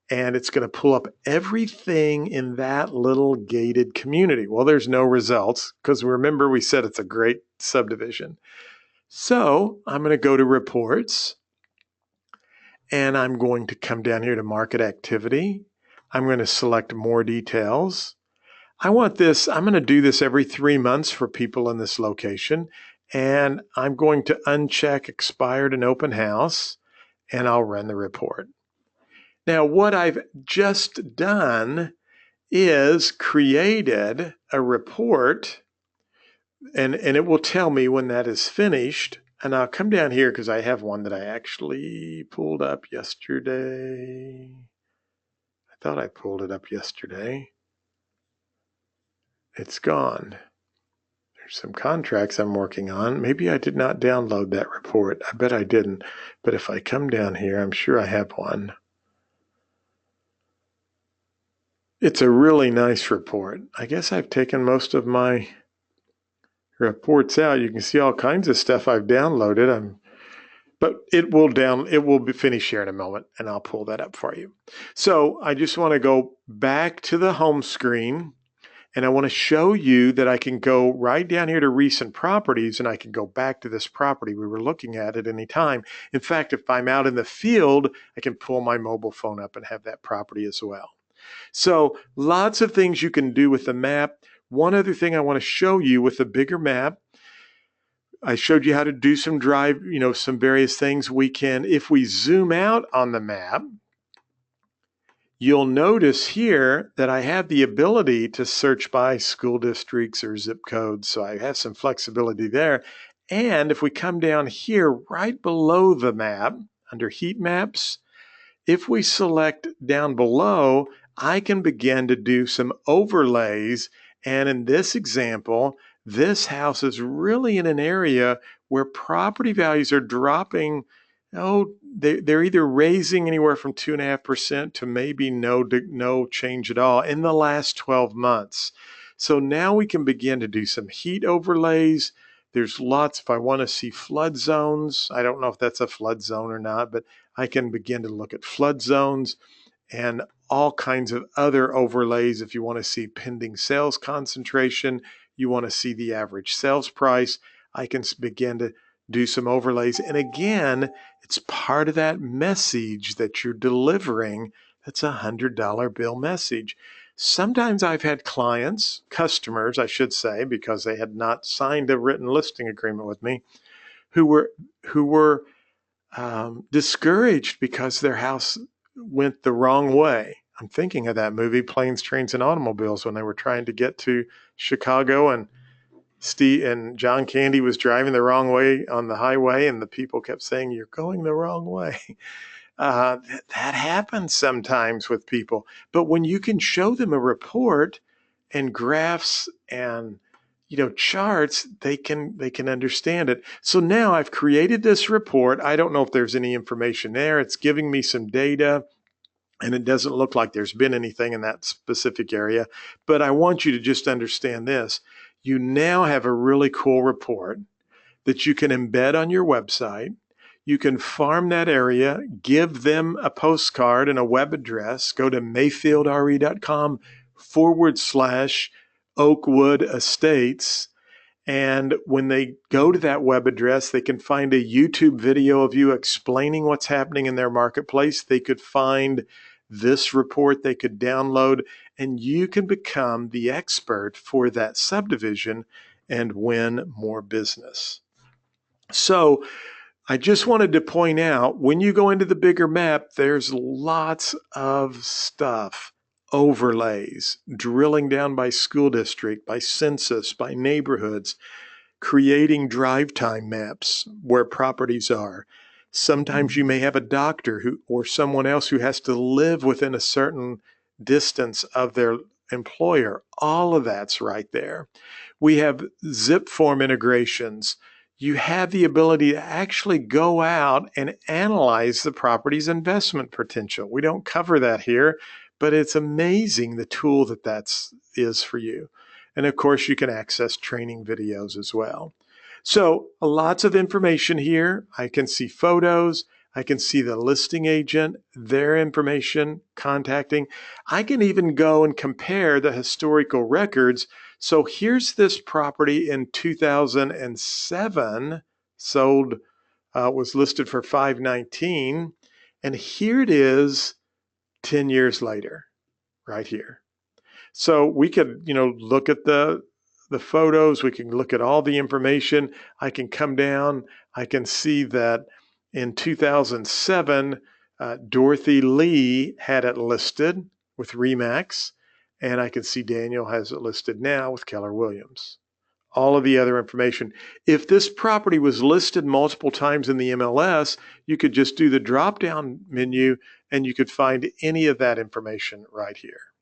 and it's going to pull up everything in that little gated community. Well, there's no results because remember we said it's a great subdivision. So I'm going to go to reports, and I'm going to come down here to market activity. I'm going to select more details. I'm going to do this every 3 months for people in this location. And I'm going to uncheck expired and open house, and I'll run the report. Now, what I've just done is created a report, and it will tell me when that is finished. And I'll come down here because I have one that I actually pulled up yesterday. I thought I pulled it up yesterday. It's gone. There's some contracts I'm working on. Maybe I did not download that report. I bet I didn't. But if I come down here, I'm sure I have one. It's a really nice report. I guess I've taken most of my reports out. You can see all kinds of stuff I've downloaded. But it will be finished here in a moment, and I'll pull that up for you. So I just want to go back to the home screen, And I want to show you that I can go right down here to recent properties and I can go back to this property we were looking at any time. In fact, if I'm out in the field, I can pull my mobile phone up and have that property as well. So lots of things you can do with the map. One other thing I want to show you with the bigger map, I showed you how to do some some various things we can. If we zoom out on the map, you'll notice here that I have the ability to search by school districts or zip codes. So I have some flexibility there. And if we come down here right below the map under heat maps, if we select down below, I can begin to do some overlays. And in this example, this house is really in an area where property values are dropping. Oh, they're either raising anywhere from 2.5% to maybe no change at all in the last 12 months. So now we can begin to do some heat overlays. There's lots. If I want to see flood zones, I don't know if that's a flood zone or not, but I can begin to look at flood zones and all kinds of other overlays. If you want to see pending sales concentration, you want to see the average sales price, I can begin to do some overlays. And again, it's part of that message that you're delivering. That's a $100 bill message. Sometimes I've had clients, customers, I should say, because they had not signed a written listing agreement with me, who were discouraged because their house went the wrong way. I'm thinking of that movie, Planes, Trains, and Automobiles, when they were trying to get to Chicago and Steve and John Candy was driving the wrong way on the highway, and the people kept saying, "You're going the wrong way." That happens sometimes with people. But when you can show them a report and graphs and charts, they can understand it. So now I've created this report. I don't know if there's any information there. It's giving me some data, and it doesn't look like there's been anything in that specific area. But I want you to just understand this. You now have a really cool report that you can embed on your website. You can farm that area, give them a postcard and a web address. Go to mayfieldre.com/Oakwood Estates. And when they go to that web address, they can find a YouTube video of you explaining what's happening in their marketplace. They could find this report they could download, and you can become the expert for that subdivision and win more business. So I just wanted to point out, when you go into the bigger map, there's lots of stuff. Overlays, drilling down by school district, by census, by neighborhoods, creating drive time maps where properties are. Sometimes you may have a doctor or someone else who has to live within a certain distance of their employer. All of that's right there. We have zip form integrations. You have the ability to actually go out and analyze the property's investment potential. We don't cover that here, but it's amazing the tool that is for you. And of course, you can access training videos as well. So lots of information here. I can see photos. I can see the listing agent, their information, contacting. I can even go and compare the historical records. So here's this property in 2007, sold, was listed for $519. And here it is 10 years later, right here. So we could, look at the photos. We can look at all the information. I can come down. I can see that in 2007, Dorothy Lee had it listed with Remax, and I can see Daniel has it listed now with Keller Williams. All of the other information. If this property was listed multiple times in the MLS, you could just do the drop-down menu and you could find any of that information right here.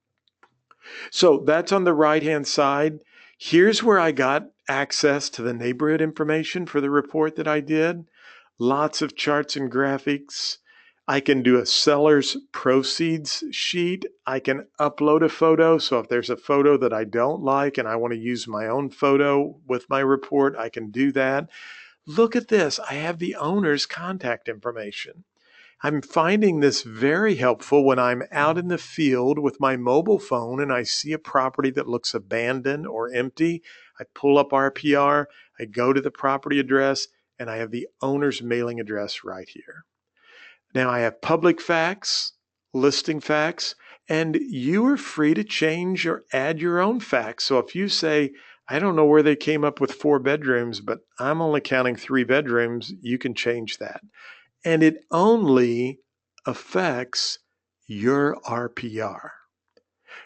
So that's on the right-hand side. Here's where I got access to the neighborhood information for the report that I did. Lots of charts and graphics. I can do a seller's proceeds sheet. I can upload a photo. So if there's a photo that I don't like and I want to use my own photo with my report, I can do that. Look at this. I have the owner's contact information. I'm finding this very helpful when I'm out in the field with my mobile phone and I see a property that looks abandoned or empty. I pull up RPR, I go to the property address, and I have the owner's mailing address right here. Now I have public facts, listing facts, and you are free to change or add your own facts. So if you say, I don't know where they came up with 4 bedrooms, but I'm only counting 3 bedrooms, you can change that. And it only affects your RPR.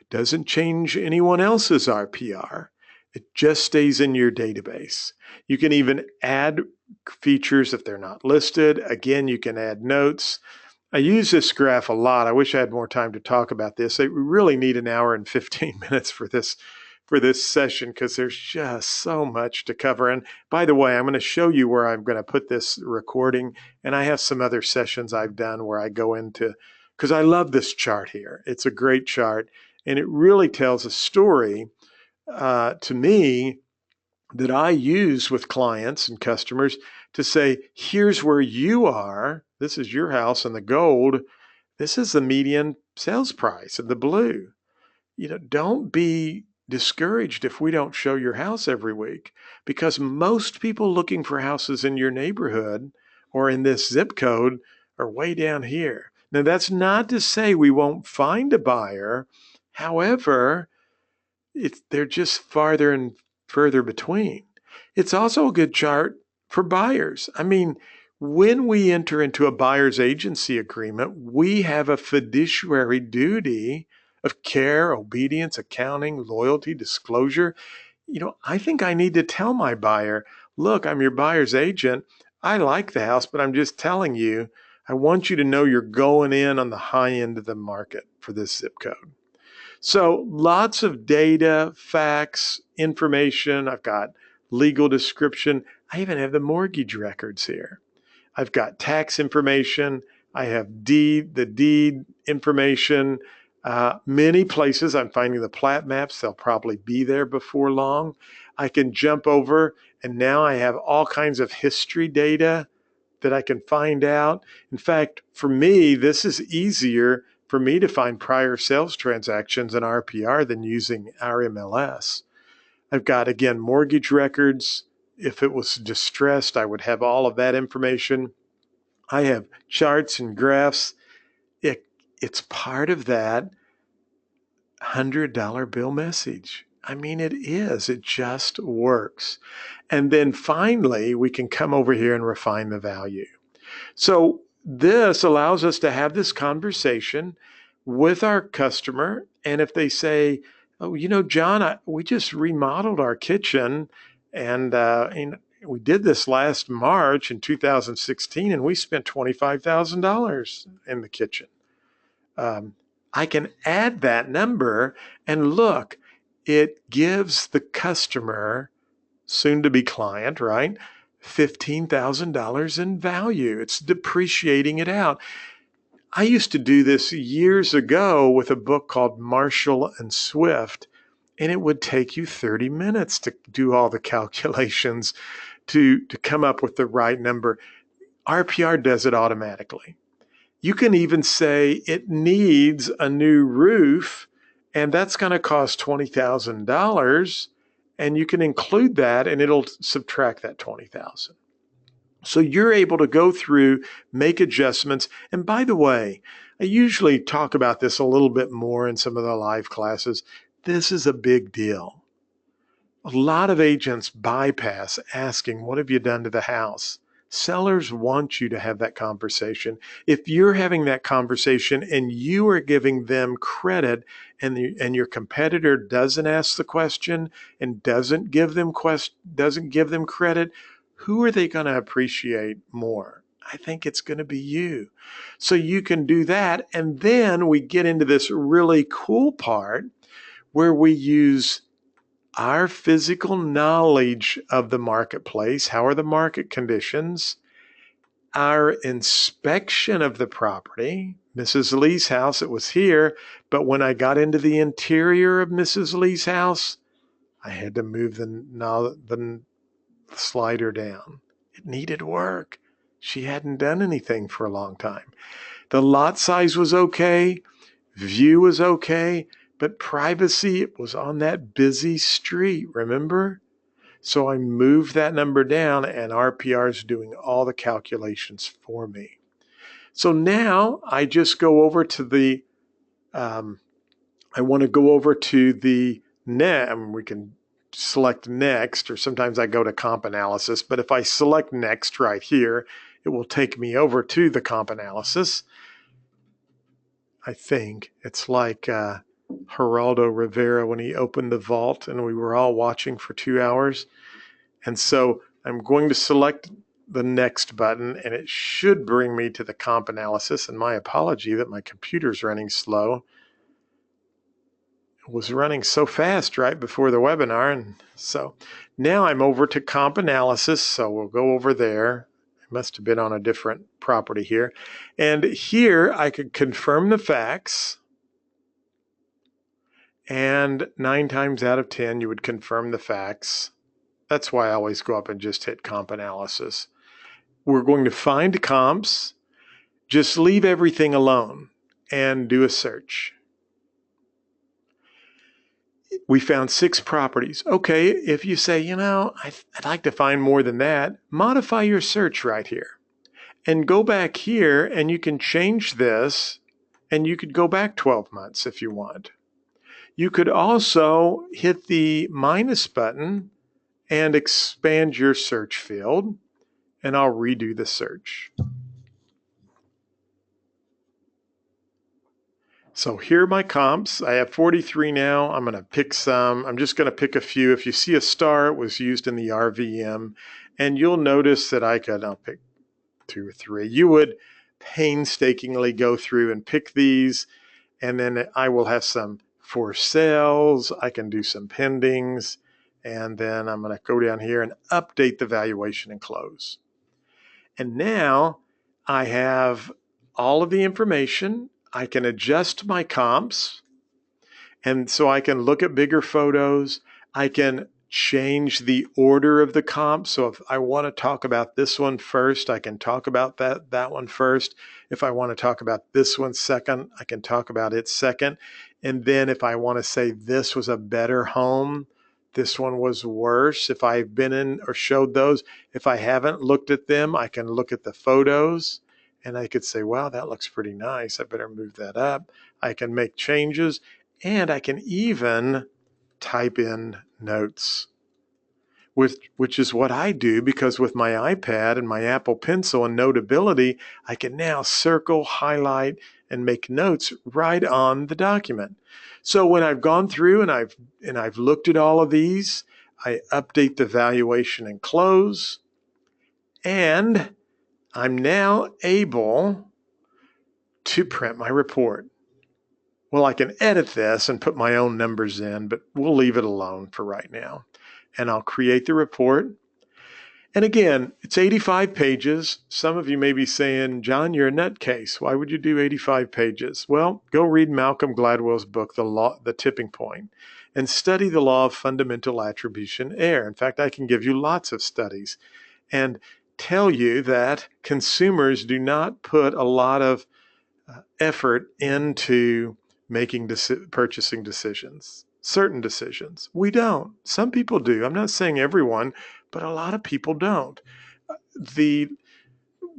Doesn't change anyone else's RPR. It just stays in your database. You can even add features if they're not listed. Again, you can add notes. I use this graph a lot. I wish I had more time to talk about this. We really need an hour and 15 minutes for this session because there's just so much to cover. And by the way, I'm going to show you where I'm going to put this recording. And I have some other sessions I've done where I go into, because I love this chart here. It's a great chart. And it really tells a story to me that I use with clients and customers to say, here's where you are. This is your house in the gold. This is the median sales price in the blue. Don't be discouraged if we don't show your house every week, because most people looking for houses in your neighborhood or in this zip code are way down here. Now, that's not to say we won't find a buyer. However, they're just farther and further between. It's also a good chart for buyers. I mean, when we enter into a buyer's agency agreement, we have a fiduciary duty of care, obedience, accounting, loyalty, disclosure. I think I need to tell my buyer, look, I'm your buyer's agent. I like the house, but I'm just telling you, I want you to know you're going in on the high end of the market for this zip code. So lots of data, facts, information. I've got legal description. I even have the mortgage records here. I've got tax information. I have the deed information. Many places I'm finding the plat maps. They'll probably be there before long. I can jump over, and now I have all kinds of history data that I can find out. In fact, for me, this is easier for me to find prior sales transactions in RPR than using our MLS. I've got, again, mortgage records. If it was distressed, I would have all of that information. I have charts and graphs. It's part of that $100 bill message. I mean, it is. It just works. And then finally, we can come over here and refine the value. So this allows us to have this conversation with our customer. And if they say, oh, John, we just remodeled our kitchen and we did this last March in 2016 and we spent $25,000 in the kitchen. I can add that number and look, it gives the customer, soon to be client, right? $15,000 in value. It's depreciating it out. I used to do this years ago with a book called Marshall and Swift, and it would take you 30 minutes to do all the calculations to come up with the right number. RPR does it automatically. You can even say it needs a new roof, and that's going to cost $20,000. And you can include that and it'll subtract that $20,000. So you're able to go through, make adjustments. And by the way, I usually talk about this a little bit more in some of the live classes. This is a big deal. A lot of agents bypass asking, what have you done to the house? Sellers want you to have that conversation. If you're having that conversation and you are giving them credit and your competitor doesn't ask the question and doesn't give them credit, who are they going to appreciate more? I think it's going to be you. So you can do that. And then we get into this really cool part where we use our physical knowledge of the marketplace. How are the market conditions? Our inspection of the property. Mrs. Lee's house, it was here, but when I got into the interior of Mrs. Lee's house, I had to move the slider down. It needed work. She hadn't done anything for a long time. The lot size was okay. View was okay. But privacy was on that busy street, remember? So I moved that number down, and RPR is doing all the calculations for me. So now I just go over to the, I want to go over to the net, and we can select next, or sometimes I go to comp analysis, but if I select next right here, it will take me over to the comp analysis. I think it's like Geraldo Rivera when he opened the vault and we were all watching for 2 hours. And so I'm going to select the next button, and it should bring me to the comp analysis. And my apology that my computer's running slow. It was running so fast right before the webinar. And so now I'm over to comp analysis. So we'll go over there. I must have been on a different property here. And here I could confirm the facts. And 9 times out of 10, you would confirm the facts. That's why I always go up and just hit comp analysis. We're going to find comps. Just leave everything alone and do a search. We found 6 properties. Okay, if you say, you know, I'd like to find more than that, modify your search right here. And go back here and you can change this, and you could go back 12 months if you want. You could also hit the minus button and expand your search field, and I'll redo the search. So here are my comps. I have 43 now. I'm going to pick some. I'm just going to pick a few. If you see a star, it was used in the RVM, and you'll notice that I'll pick 2 or 3. You would painstakingly go through and pick these, and then I will have some for sales. I can do some pendings, and then I'm going to go down here and update the valuation and close. And now I have all of the information. I can adjust my comps, and so I can look at bigger photos. I can change the order of the comp. So if I want to talk about this one first, I can talk about that one first. If I want to talk about this one second, I can talk about it second. And then if I want to say this was a better home, this one was worse, if I've been in or showed those, if I haven't looked at them, I can look at the photos and I could say, wow, that looks pretty nice. I better move that up. I can make changes, and I can even type in notes, which is what I do, because with my iPad and my Apple Pencil and Notability, I can now circle, highlight, and make notes right on the document. So when I've gone through and I've looked at all of these, I update the valuation and close, and I'm now able to print my report. Well, I can edit this and put my own numbers in, but we'll leave it alone for right now. And I'll create the report. And again, it's 85 pages. Some of you may be saying, John, you're a nutcase. Why would you do 85 pages? Well, go read Malcolm Gladwell's book, The Tipping Point, and study the law of fundamental attribution error. In fact, I can give you lots of studies and tell you that consumers do not put a lot of effort into making purchasing decisions. Certain decisions. We don't. Some people do. I'm not saying everyone, but a lot of people don't.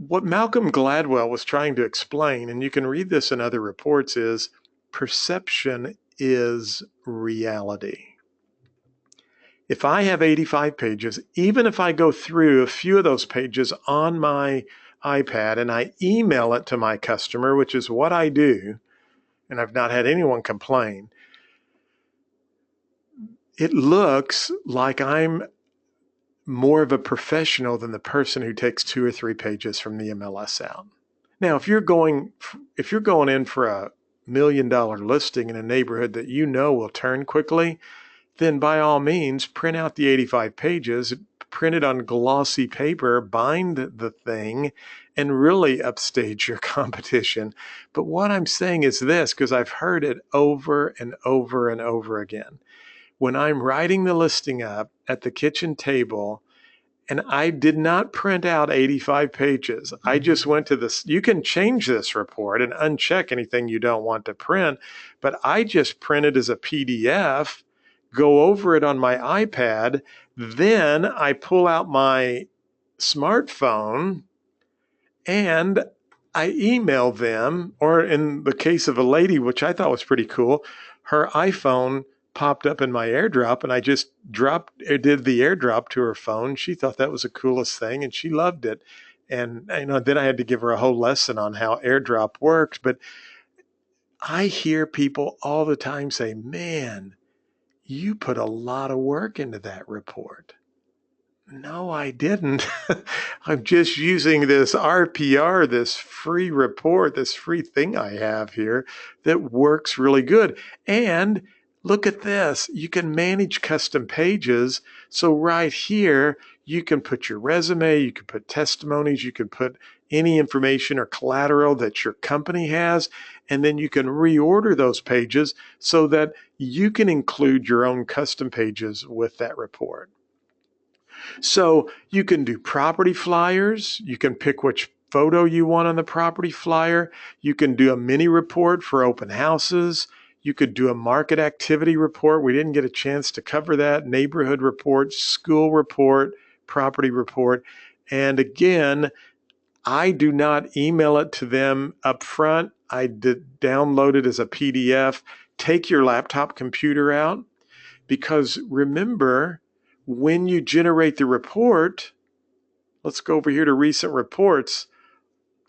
What Malcolm Gladwell was trying to explain, and you can read this in other reports, is perception is reality. If I have 85 pages, even if I go through a few of those pages on my iPad and I email it to my customer, which is what I do, and I've not had anyone complain, it looks like I'm more of a professional than the person who takes 2 or 3 pages from the MLS out. Now, if you're going in for a $1 million listing in a neighborhood that you know will turn quickly, then by all means, print out the 85 pages, print it on glossy paper, bind the thing, and really upstage your competition. But what I'm saying is this, because I've heard it over and over and over again. When I'm writing the listing up at the kitchen table And I did not print out 85 pages. I just went to this. You can change this report and uncheck anything you don't want to print, but I just print it as a PDF, go over it on my iPad. Then I pull out my smartphone and I email them, or in the case of a lady, which I thought was pretty cool, her iPhone popped up in my airdrop and I just did the airdrop to her phone. She thought that was the coolest thing and she loved it. And then I had to give her a whole lesson on how airdrop works. But I hear people all the time say, man, you put a lot of work into that report. No, I didn't. I'm just using this RPR, this free report, this free thing I have here that works really good. And look at this. You can manage custom pages. So right here, you can put your resume, you can put testimonies, you can put any information or collateral that your company has, and then you can reorder those pages so that you can include your own custom pages with that report. So you can do property flyers. You can pick which photo you want on the property flyer. You can do a mini report for open houses. You could do a market activity report. We didn't get a chance to cover that. Neighborhood report, school report, property report. And again, I do not email it to them up front. I did download it as a PDF. Take your laptop computer out, because remember, when you generate the report, let's go over here to recent reports.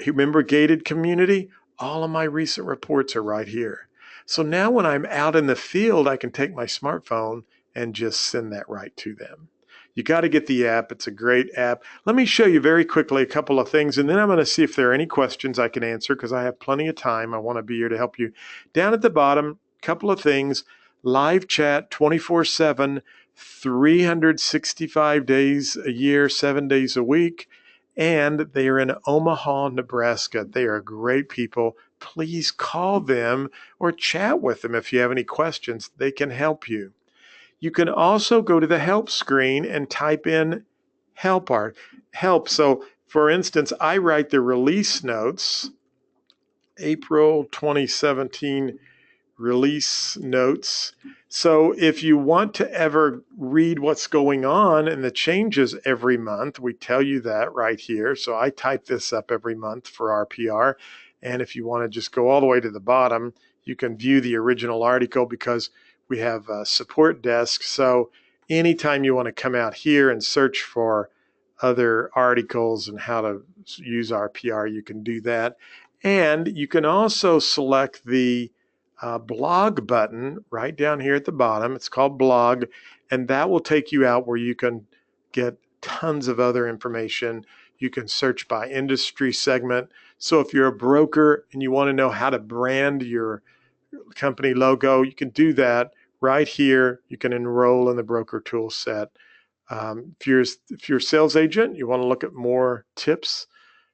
Remember gated community? All of my recent reports are right here. So now when I'm out in the field, I can take my smartphone and just send that right to them. You got to get the app. It's a great app. Let me show you very quickly a couple of things, and then I'm going to see if there are any questions I can answer because I have plenty of time. I want to be here to help you. Down at the bottom, a couple of things. Live chat 24/7, 365 days a year, 7 days a week. And they are in Omaha, Nebraska. They are great people. Please call them or chat with them if you have any questions. They can help you. You can also go to the help screen and type in help. So, for instance, I write the release notes, April 2017 release notes. So if you want to ever read what's going on and the changes every month, we tell you that right here. So I type this up every month for RPR. And if you want to just go all the way to the bottom, you can view the original article because we have a support desk. So anytime you want to come out here and search for other articles and how to use RPR, you can do that. And you can also select the blog button right down here at the bottom. It's called blog, and that will take you out where you can get tons of other information. You can search by industry segment. So if you're a broker and you want to know how to brand your company logo, you can do that right here. You can enroll in the broker tool set. If you're a sales agent, you want to look at more tips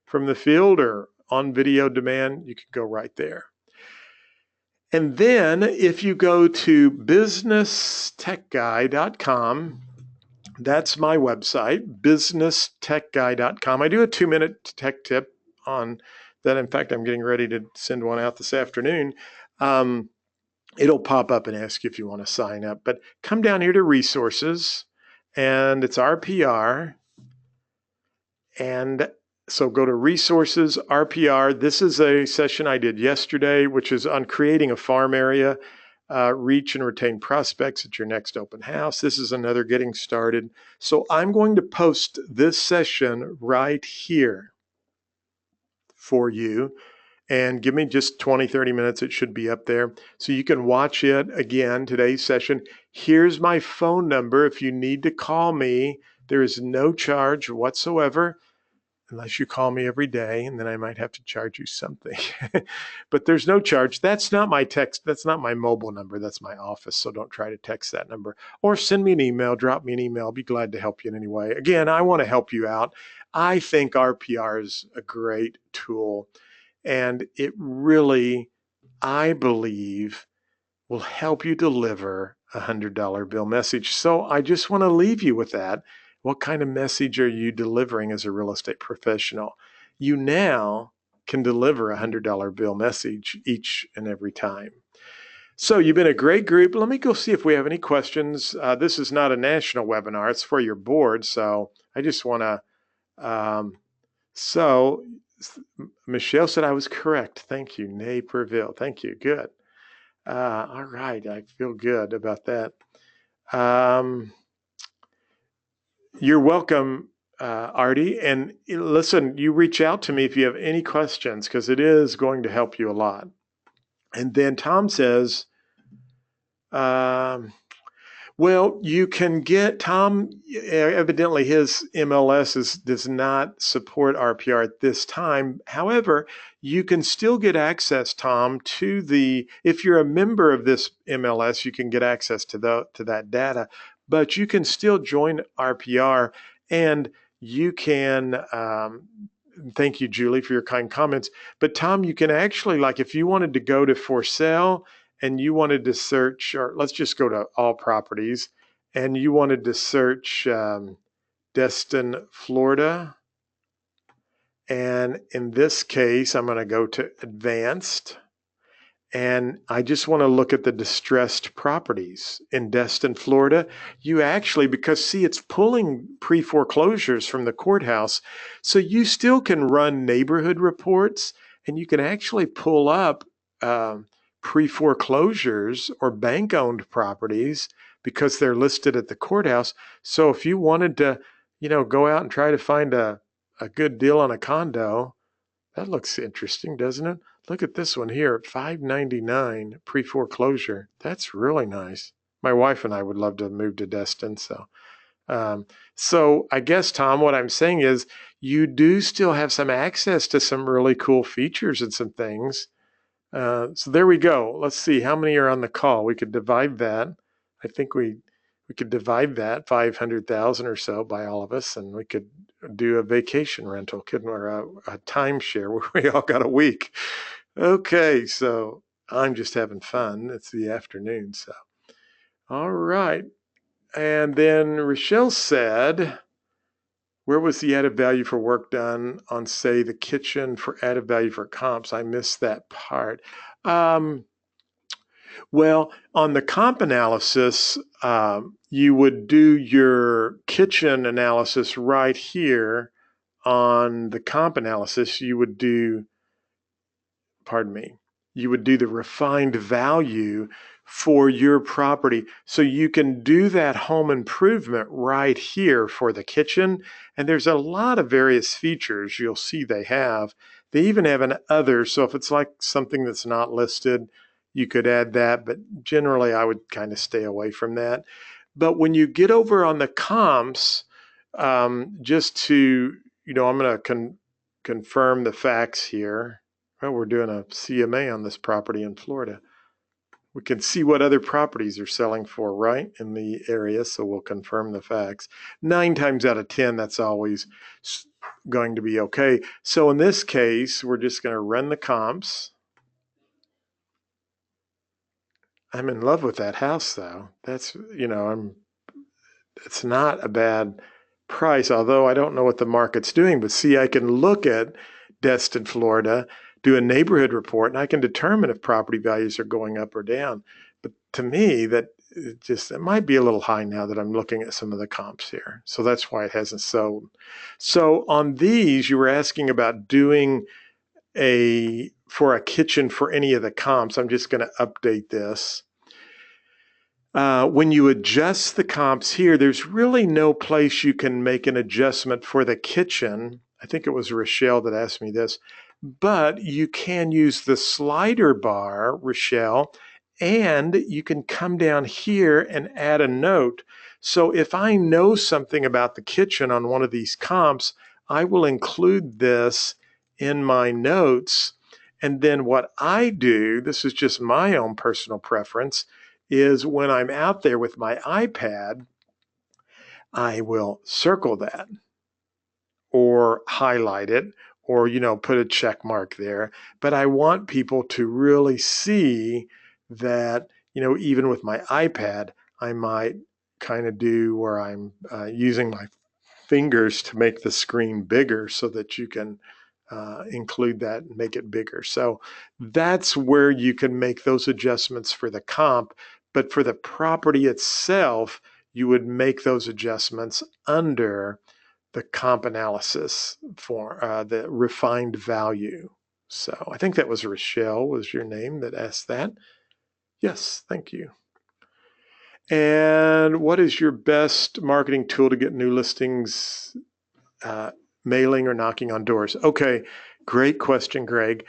from the field or on video demand, you can go right there. And then if you go to businesstechguy.com, that's my website, businesstechguy.com. I do a 2-minute tech tip on that. In fact, I'm getting ready to send one out this afternoon. It'll pop up and ask you if you want to sign up. But come down here to resources, and it's RPR. And so go to resources, RPR. This is a session I did yesterday, which is on creating a farm area, reach and retain prospects at your next open house. This is another getting started. So I'm going to post this session right here for you. And give me just 20, 30 minutes. It should be up there. So you can watch it again, today's session. Here's my phone number. If you need to call me, there is no charge whatsoever, unless you call me every day, and then I might have to charge you something. But there's no charge. That's not my text. That's not my mobile number. That's my office. So don't try to text that number. Or send me an email, drop me an email. I'll be glad to help you in any way. Again, I want to help you out. I think RPR is a great tool. And it really, I believe, will help you deliver a $100 bill message. So I just want to leave you with that. What kind of message are you delivering as a real estate professional? You now can deliver a $100 bill message each and every time. So you've been a great group. Let me go see if we have any questions. This is not a national webinar. It's for your board. So I just want to, so Michelle said I was correct. Thank you. Naperville. Thank you. Good. All right. I feel good about that. You're welcome, Artie. And listen, you reach out to me if you have any questions, because it is going to help you a lot. And then Tom says, well, you can get, Tom, evidently his MLS does not support RPR at this time. However, you can still get access, Tom, to if you're a member of this MLS, you can get access to that data, but you can still join RPR, and you can, thank you, Julie, for your kind comments. But Tom, you can actually, like if you wanted to go to for sale, and you wanted to search, or let's just go to all properties, and you wanted to search Destin, Florida. And in this case, I'm going to go to advanced. And I just want to look at the distressed properties in Destin, Florida. You actually, because see, it's pulling pre-foreclosures from the courthouse. So you still can run neighborhood reports, and you can actually pull up pre-foreclosures or bank-owned properties because they're listed at the courthouse. So if you wanted to, go out and try to find a good deal on a condo, that looks interesting, doesn't it? Look at this one here, $599 pre-foreclosure. That's really nice. My wife and I would love to move to Destin. So I guess, Tom, what I'm saying is you do still have some access to some really cool features and some things. So there we go. Let's see how many are on the call. We could divide that. I think we could divide that 500,000 or so by all of us, and we could do a vacation rental, couldn't we? Or a timeshare where we all got a week. Okay, so I'm just having fun. It's the afternoon, so. All right. And then Rochelle said, where was the added value for work done on, say, the kitchen for added value for comps? I missed that part. Well, on the comp analysis, you would do your kitchen analysis right here on the comp analysis. You would do, you would do the refined value for your property. So you can do that home improvement right here for the kitchen. And there's a lot of various features you'll see they have. They even have an other. So if it's like something that's not listed, you could add that. But generally, I would kind of stay away from that. But when you get over on the comps, just to, I'm going to confirm the facts here. Well, we're doing a CMA on this property in Florida. We can see what other properties are selling for, right, in the area, so we'll confirm the facts. 9 times out of 10, that's always going to be okay. So in this case, we're just going to run the comps. I'm in love with that house, though. That's, it's not a bad price, although I don't know what the market's doing. But see, I can look at Destin, Florida, do a neighborhood report, and I can determine if property values are going up or down. But to me, it might be a little high now that I'm looking at some of the comps here. So that's why it hasn't sold. So on these, you were asking about doing for a kitchen for any of the comps. I'm just going to update this. When you adjust the comps here, there's really no place you can make an adjustment for the kitchen. I think it was Rochelle that asked me this. But you can use the slider bar, Rochelle, and you can come down here and add a note. So if I know something about the kitchen on one of these comps, I will include this in my notes. And then what I do, this is just my own personal preference, is when I'm out there with my iPad, I will circle that or highlight it, or, put a check mark there. But I want people to really see that, even with my iPad, I might kind of do where I'm using my fingers to make the screen bigger so that you can include that and make it bigger. So that's where you can make those adjustments for the comp. But for the property itself, you would make those adjustments under the comp analysis for the refined value. So I think that was Rochelle was your name that asked that. Yes, thank you. And what is your best marketing tool to get new listings, mailing or knocking on doors? Okay, great question, Greg.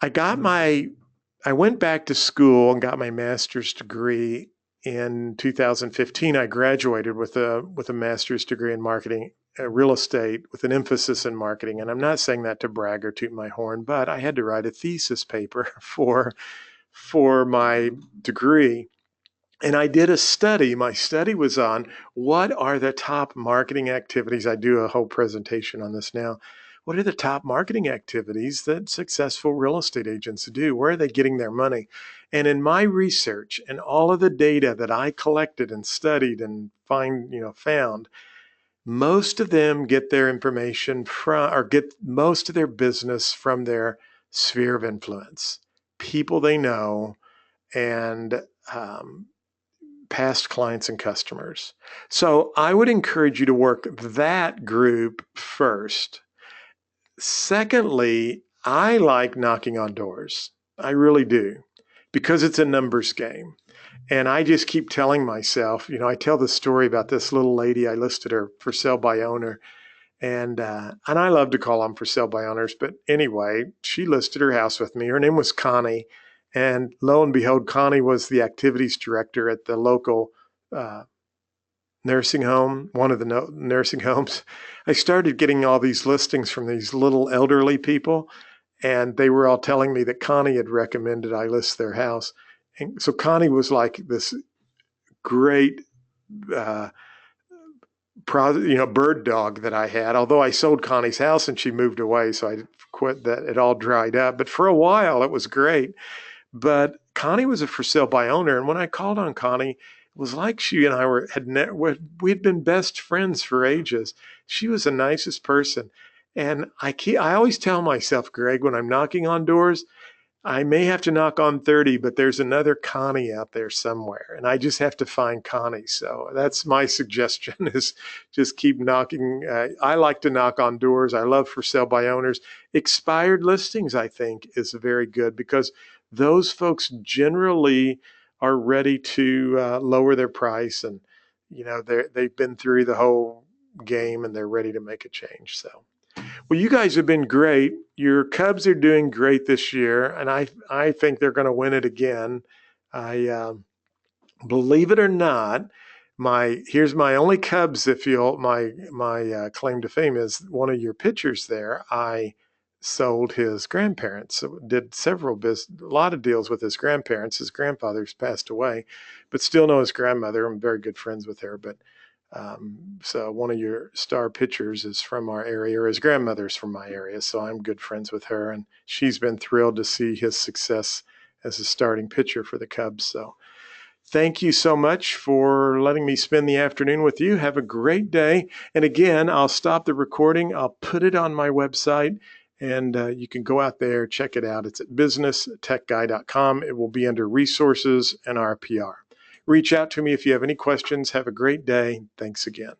I went back to school and got my master's degree in 2015. I graduated with a master's degree in marketing, real estate, with an emphasis in marketing. And I'm not saying that to brag or toot my horn, but I had to write a thesis paper for my degree. And I did a study. My study was on what are the top marketing activities. I do a whole presentation on this now. What are the top marketing activities that successful real estate agents do? Where are they getting their money? And in my research and all of the data that I collected and studied and found, most of them get their information from, or get most of their business from their sphere of influence, people they know, and past clients and customers. So I would encourage you to work that group first. Secondly, I like knocking on doors. I really do, because it's a numbers game. And I just keep telling myself, I tell the story about this little lady. I listed her for sale by owner. And I love to call them for sale by owners. But anyway, she listed her house with me. Her name was Connie. And lo and behold, Connie was the activities director at the local nursing home, one of the nursing homes. I started getting all these listings from these little elderly people, and they were all telling me that Connie had recommended I list their house. And so Connie was like this great bird dog that I had, although I sold Connie's house and she moved away, so I quit that. It all dried up. But for a while, it was great. But Connie was a for sale by owner. And when I called on Connie, it was like she and I we'd been best friends for ages. She was the nicest person. And I always tell myself, Greg, when I'm knocking on doors, I may have to knock on 30, but there's another Connie out there somewhere, and I just have to find Connie. So that's my suggestion, is just keep knocking. I like to knock on doors. I love for sale by owners. Expired listings, I think, is very good, because those folks generally are ready to lower their price, and they've been through the whole game and they're ready to make a change. So. Well, you guys have been great. Your Cubs are doing great this year, and I think they're going to win it again. I believe it or not, here's my only Cubs. If you'll, my claim to fame is one of your pitchers there. I sold his grandparents. So did a lot of deals with his grandparents. His grandfather's passed away, but still know his grandmother. I'm very good friends with her, but. So one of your star pitchers is from our area, or his grandmother's from my area. So I'm good friends with her, and she's been thrilled to see his success as a starting pitcher for the Cubs. So thank you so much for letting me spend the afternoon with you. Have a great day. And again, I'll stop the recording. I'll put it on my website, and you can go out there, check it out. It's at businesstechguy.com. It will be under resources and RPR. Reach out to me if you have any questions. Have a great day. Thanks again.